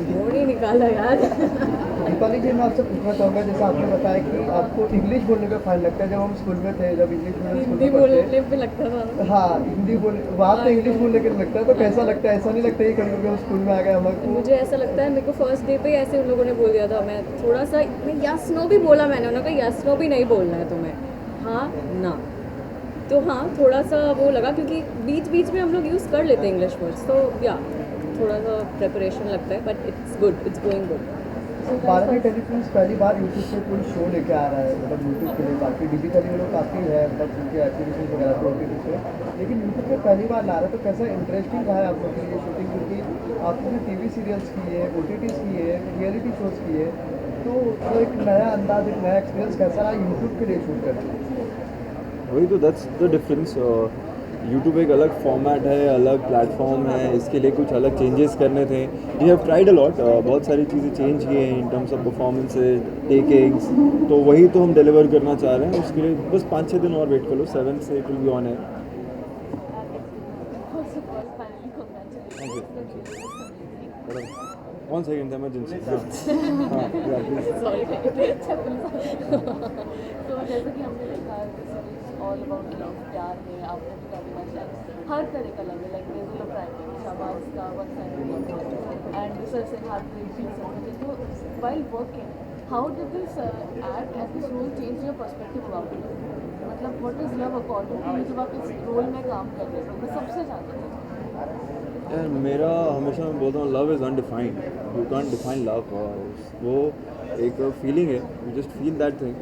मोड़ ही निकाला यार। दीपाली जी, मैं आपसे पूछना चाहूँगा, जैसे आपने बताया कि आपको इंग्लिश बोलने में फाइन लगता है, जब हम स्कूल में थे, जब इंग्लिश मीडियम स्कूल हिंदी में पढ़ते बोलने पे लगता था। हाँ हिंदी बोल, वहाँ पे इंग्लिश बोलने के लगता है, तो कैसा लगता है? ऐसा नहीं लगता है कि कभी कभी हम स्कूल में आ गए हमारे? मुझे ऐसा लगता है, मेरे को फर्स्ट डे पे ऐसे उन लोगों ने बोल दिया था, मैं थोड़ा सा मैं यस नो भी बोला, मैंने उन्होंने कहा यस नो भी नहीं बोलना है तुम्हें, हाँ ना। तो हाँ थोड़ा सा वो लगा, क्योंकि बीच बीच में हम लोग यूज़ कर लेते हैं इंग्लिश वर्ड्स, तो या थोड़ा सा प्रिपरेशन लगता है, but it's good, it's going good. Balaji telefilms पहली बार यूट्यूब पे कोई शो लेके आ रहा है, मतलब यूट्यूब के लिए, बाकी डिजिटली वो लोग काफ़ी है, मतलब उनके एप्लीकेशन वगैरह पे OTT पे, लेकिन यूट्यूब पे पहली बार ला रहा है, तो कैसा इंटरेस्टिंग रहा है आप लोग के लिए शूटिंग? क्योंकि आपने TV सीरियल्स की है, OTTs की है, रियलिटी शोज़ की है, तो एक नया अंदाज, एक नया एक्सपीरियंस कैसा रहा यूट्यूब के लिए शूट करना? वही तो दैट्स द डिफरेंस। यूट्यूब एक अलग फॉर्मेट है, अलग प्लेटफॉर्म है, इसके लिए कुछ अलग चेंजेस करने थे। We have tried a lot, बहुत सारी चीज़ें चेंज की हैं in terms of performances, takings, तो वही तो हम डिलीवर करना चाह रहे हैं। उसके लिए बस 5-6 दिन और वेट कर लो, 7 से इट विल बी ऑन है। One second emergency. हाँ सॉरी। तो जैसे कि हमने देखा ऑल अबाउट लव, प्यार है, आपने भी काफ़ी अच्छा हर तरह का लव है, like there is love triangle, शाबाश का one side and this is heart breaking. तो while working how did this act and this role change your perspective about it? मतलब what is love according to you जब आप इस रोल में काम कर रहे हो? मैं सबसे जानती हूँ यार, मेरा हमेशा मैं बोलता हूँ love is undefined, you can't define love. वो एक फीलिंग है, you just feel that thing.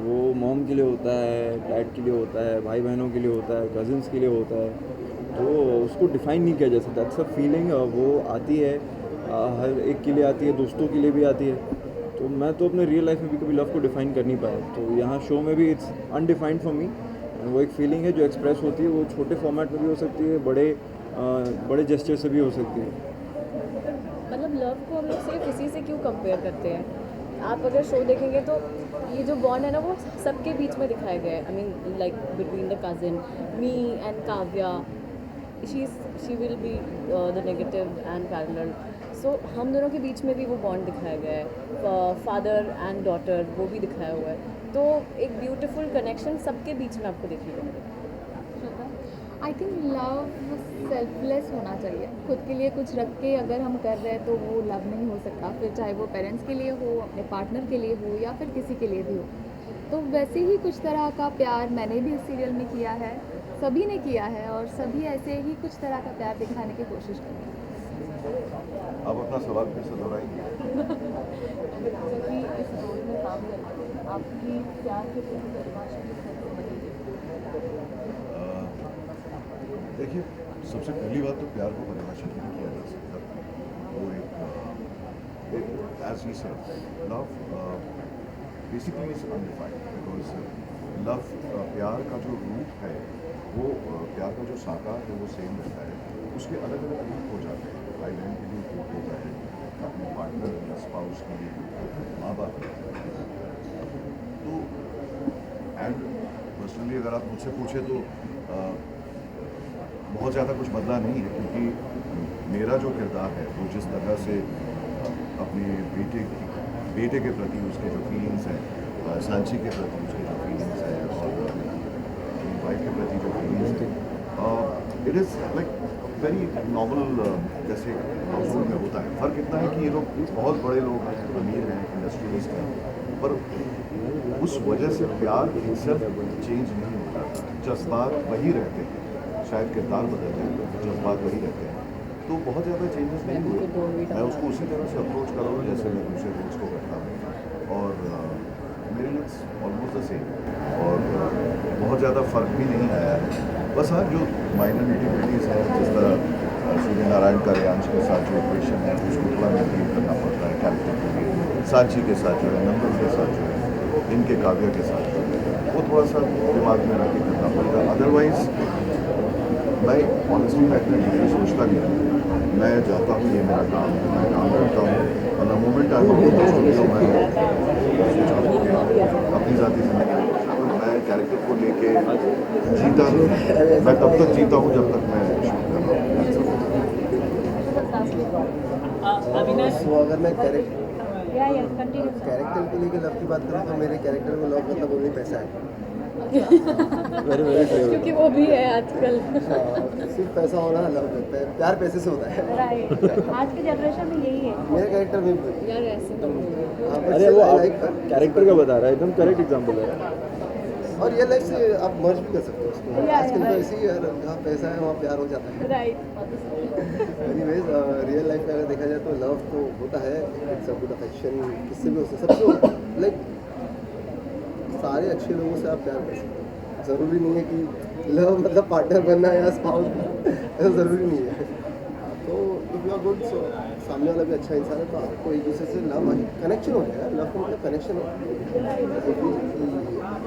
वो मॉम के लिए होता है, डैड के लिए होता है, भाई बहनों के लिए होता है, कज़न्स के लिए होता है, तो उसको डिफ़ाइन नहीं किया जा सकता। दैट्स अ फीलिंग, वो आती है, हर एक के लिए आती है, दोस्तों के लिए भी आती है। तो मैं तो अपने रियल लाइफ में भी कभी लव को डिफ़ाइन कर नहीं पाया, तो यहाँ शो में भी इट्स अनडिफाइंड फॉर मी। वो एक फीलिंग है जो एक्सप्रेस होती है, वो छोटे फॉर्मेट में भी हो सकती है, बड़े जेस्चर से भी हो सकती है। मतलब लव को हम लोग सिर्फ इसी से क्यों कंपेयर करते हैं? आप अगर शो देखेंगे तो ये जो बॉन्ड है ना वो सबके बीच में दिखाया गया है। I mean like between the cousin me and Kavya, she will be the negative and parallel, so हम दोनों के बीच में भी वो बॉन्ड दिखाया गया है, फादर एंड डॉटर वो भी दिखाया हुआ है, तो एक ब्यूटीफुल कनेक्शन सबके बीच में आपको देखने को मिलेगा। आई थिंक लव सेल्फलेस होना चाहिए, खुद के लिए कुछ रख के अगर हम कर रहे हैं तो वो लव नहीं हो सकता, फिर चाहे वो पेरेंट्स के लिए हो, अपने पार्टनर के लिए हो या फिर किसी के लिए भी हो। तो वैसे ही कुछ तरह का प्यार मैंने भी इस सीरियल में किया है, सभी ने किया है, और सभी ऐसे ही कुछ तरह का प्यार दिखाने की कोशिश करें। अब अपना सवाल फिर से दोहराएंगे। इस रोल में काम करके आपकी प्यार के प्रति परिभाषा किस तरह से बदली? देखिए, सबसे पहली बात तो प्यार को परिभाषित नहीं किया जा सकता। वो एक as he said, love basically is undefined, because love, प्यार का जो रूप है वो प्यार का जो साकार है वो सेम रहता है, उसके अलग अलग रूप हो जाते हैं। भाई बहन के लिए रूप होता है, अपने पार्टनर या स्पाउस के लिए, माँ बाप के लिए। तो एंड पर्सनली अगर आप मुझसे पूछे तो बहुत ज़्यादा कुछ बदला नहीं है, क्योंकि मेरा जो किरदार है वो जिस तरह से अपने बेटे के प्रति उसके जो फीलिंग्स हैं, सांची के प्रति उसके जो फीलिंग्स हैं, और अपनी वाइफ के प्रति जो फीलिंग्स हैं, it is like very normal, जैसे हाउस होल्ड में होता है। फ़र्क इतना है कि ये लोग बहुत बड़े लोग हैं, अमीर हैं, इंडस्ट्रियलिस्ट हैं, पर उस वजह से प्यार सिर्फ चेंज नहीं होता, जज्बात वही रहते हैं, शायद किरदार बदलते हैं, जज्बात वही रहते हैं। तो बहुत ज़्यादा चेंजेस नहीं हुए। मैं उसको उसी तरह से अप्रोच कर रहा हूँ जैसे मैं दूसरे रोल्स को करता हूँ, और मेरे लिए ऑलमोस्ट द सेम, और बहुत ज़्यादा फ़र्क भी नहीं आया है। बस हाँ, जो माइनर निटिविटीज़ हैं, जिस तरह सूर्य नारायण का रियांश के साथ जो इक्वेशन है उसको थोड़ा मेंटेन करना पड़ता है कैरेक्टर के लिए, साची के साथ जो है, नंदन के साथ जो है, इनके काव्य के साथ जो है, वो थोड़ा सा दिमाग में रख के करना पड़ता है। अदरवाइज मैं ऑनेस्टली मैं इतना डीपली सोचता नहीं हूँ, मैं जाता हूँ, ये मेरा काम है, मैं काम करता हूँ और द मोमेंट आई मैं अपनी ज़ाती ज़िंदगी में मैं कैरेक्टर को लेके जीता नहीं, मैं तब तक जीता हूँ जब तक मैं शूट कर रहा हूँ। तो अगर मैं कैरेक्टर के लिए लव की बात करूँ तो मेरे कैरेक्टर में लव मतलब ओनली पैसा है। क्योंकि वो भी है आजकल। सिर्फ पैसा होना लव है, प्यार पैसे से होता है। राइट, आज के जनरेशन में यही है। मेरे कैरेक्टर में भी यार ऐसे अरे वो आप कैरेक्टर का बता रहा है, एकदम करेक्ट एग्जांपल है। और रियल लाइफ से आप मर्ज भी कर सकते हो उसको। आजकल तो ऐसे ही यार, जहाँ पैसा है वहाँ प्यार हो जाता है। राइट। एनीवेज रियल लाइफ में अगर देखा जाए तो लव तो होता है, इट्स अ गुड अफेक्शन, किससे भी हो सकता है, सबसे लाइक सारे अच्छे लोगों से आप प्यार कर सकते हो। ज़रूरी नहीं है कि लव मतलब पार्टनर बनना या स्पाउस, ऐसा ज़रूरी नहीं है। तो इफ़ यू आर गुड, सो सामने वाला भी अच्छा इंसान है तो आपको एक दूसरे से लव कनेक्शन हो जाएगा। लव का मतलब कनेक्शन हो।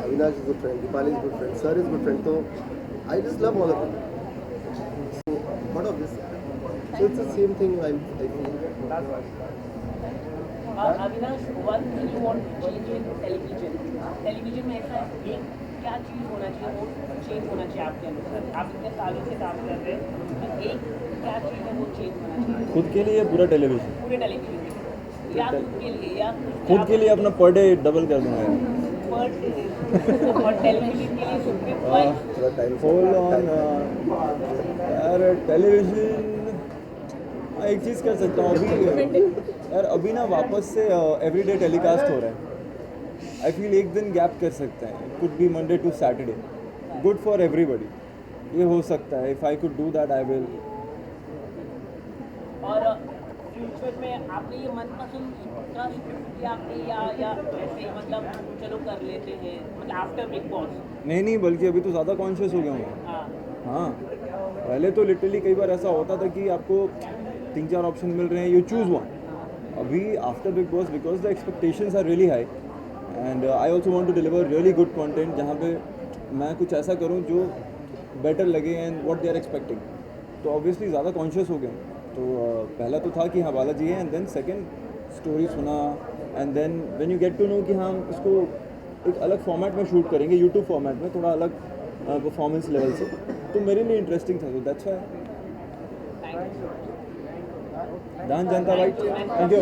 Avinash is good friend, Deepali is good friend, sir is good friend, तो I just love all of them. So what of this, so it's the same thing I feel. Avinash, one thing you want to change in television में ऐसा एक क्या चीज़ होना चाहिए, वो चेंज होना चाहिए आपके अंदर? आप इतने सालों से काम कर रहे हैं, तो एक क्या चीज़ है वो चेंज होना चाहिए? खुद के लिए पूरा टेलीविजन, पूरे टेलीविजन या खुद के लिए, या खुद के लिए अपना पर डे डबल कर दूंगा यार। पर और टेलीविजन के लिए खुद होल्ड ऑन यार, टेलीविजन एक चीज़ कर सकता हूँ अभी यार, अभी ना वापस से एवरीडे टेलीकास्ट हो रहा है। आई फील एक दिन गैप कर सकते हैं, could be Monday to Saturday, good for everybody, ये हो सकता है। If I could do that I will. और फ्यूचर में आपने ये मनपसंद का स्क्रिप्ट किया आपने या ऐसे ही मतलब चलो कर लेते हैं, मतलब आफ्टर बिग बॉस? नहीं, बल्कि अभी तो ज़्यादा कॉन्शियस हो गया हूँ। हाँ, पहले तो लिटरली कई बार ऐसा होता था कि आपको 3-4 ऑप्शन मिल रहे हैं, यू चूज़ वन। अभी after big Boss, because the expectations are really high and I also want to deliver really good content, जहाँ पे मैं कुछ ऐसा करूँ जो बेटर लगे and what they are expecting. तो ऑब्वियसली ज़्यादा कॉन्शियस हो गए। तो पहला तो था कि हाँ बालाजी है, एंड देन सेकंड स्टोरी सुना, and then when you get to know कि हाँ इसको एक अलग फॉर्मेट में शूट करेंगे, यूट्यूब फॉर्मेट में, थोड़ा अलग परफॉर्मेंस लेवल से, तो मेरे लिए इंटरेस्टिंग था। तो दैट्स व्हाई। दान जनता भाई, थैंक यू।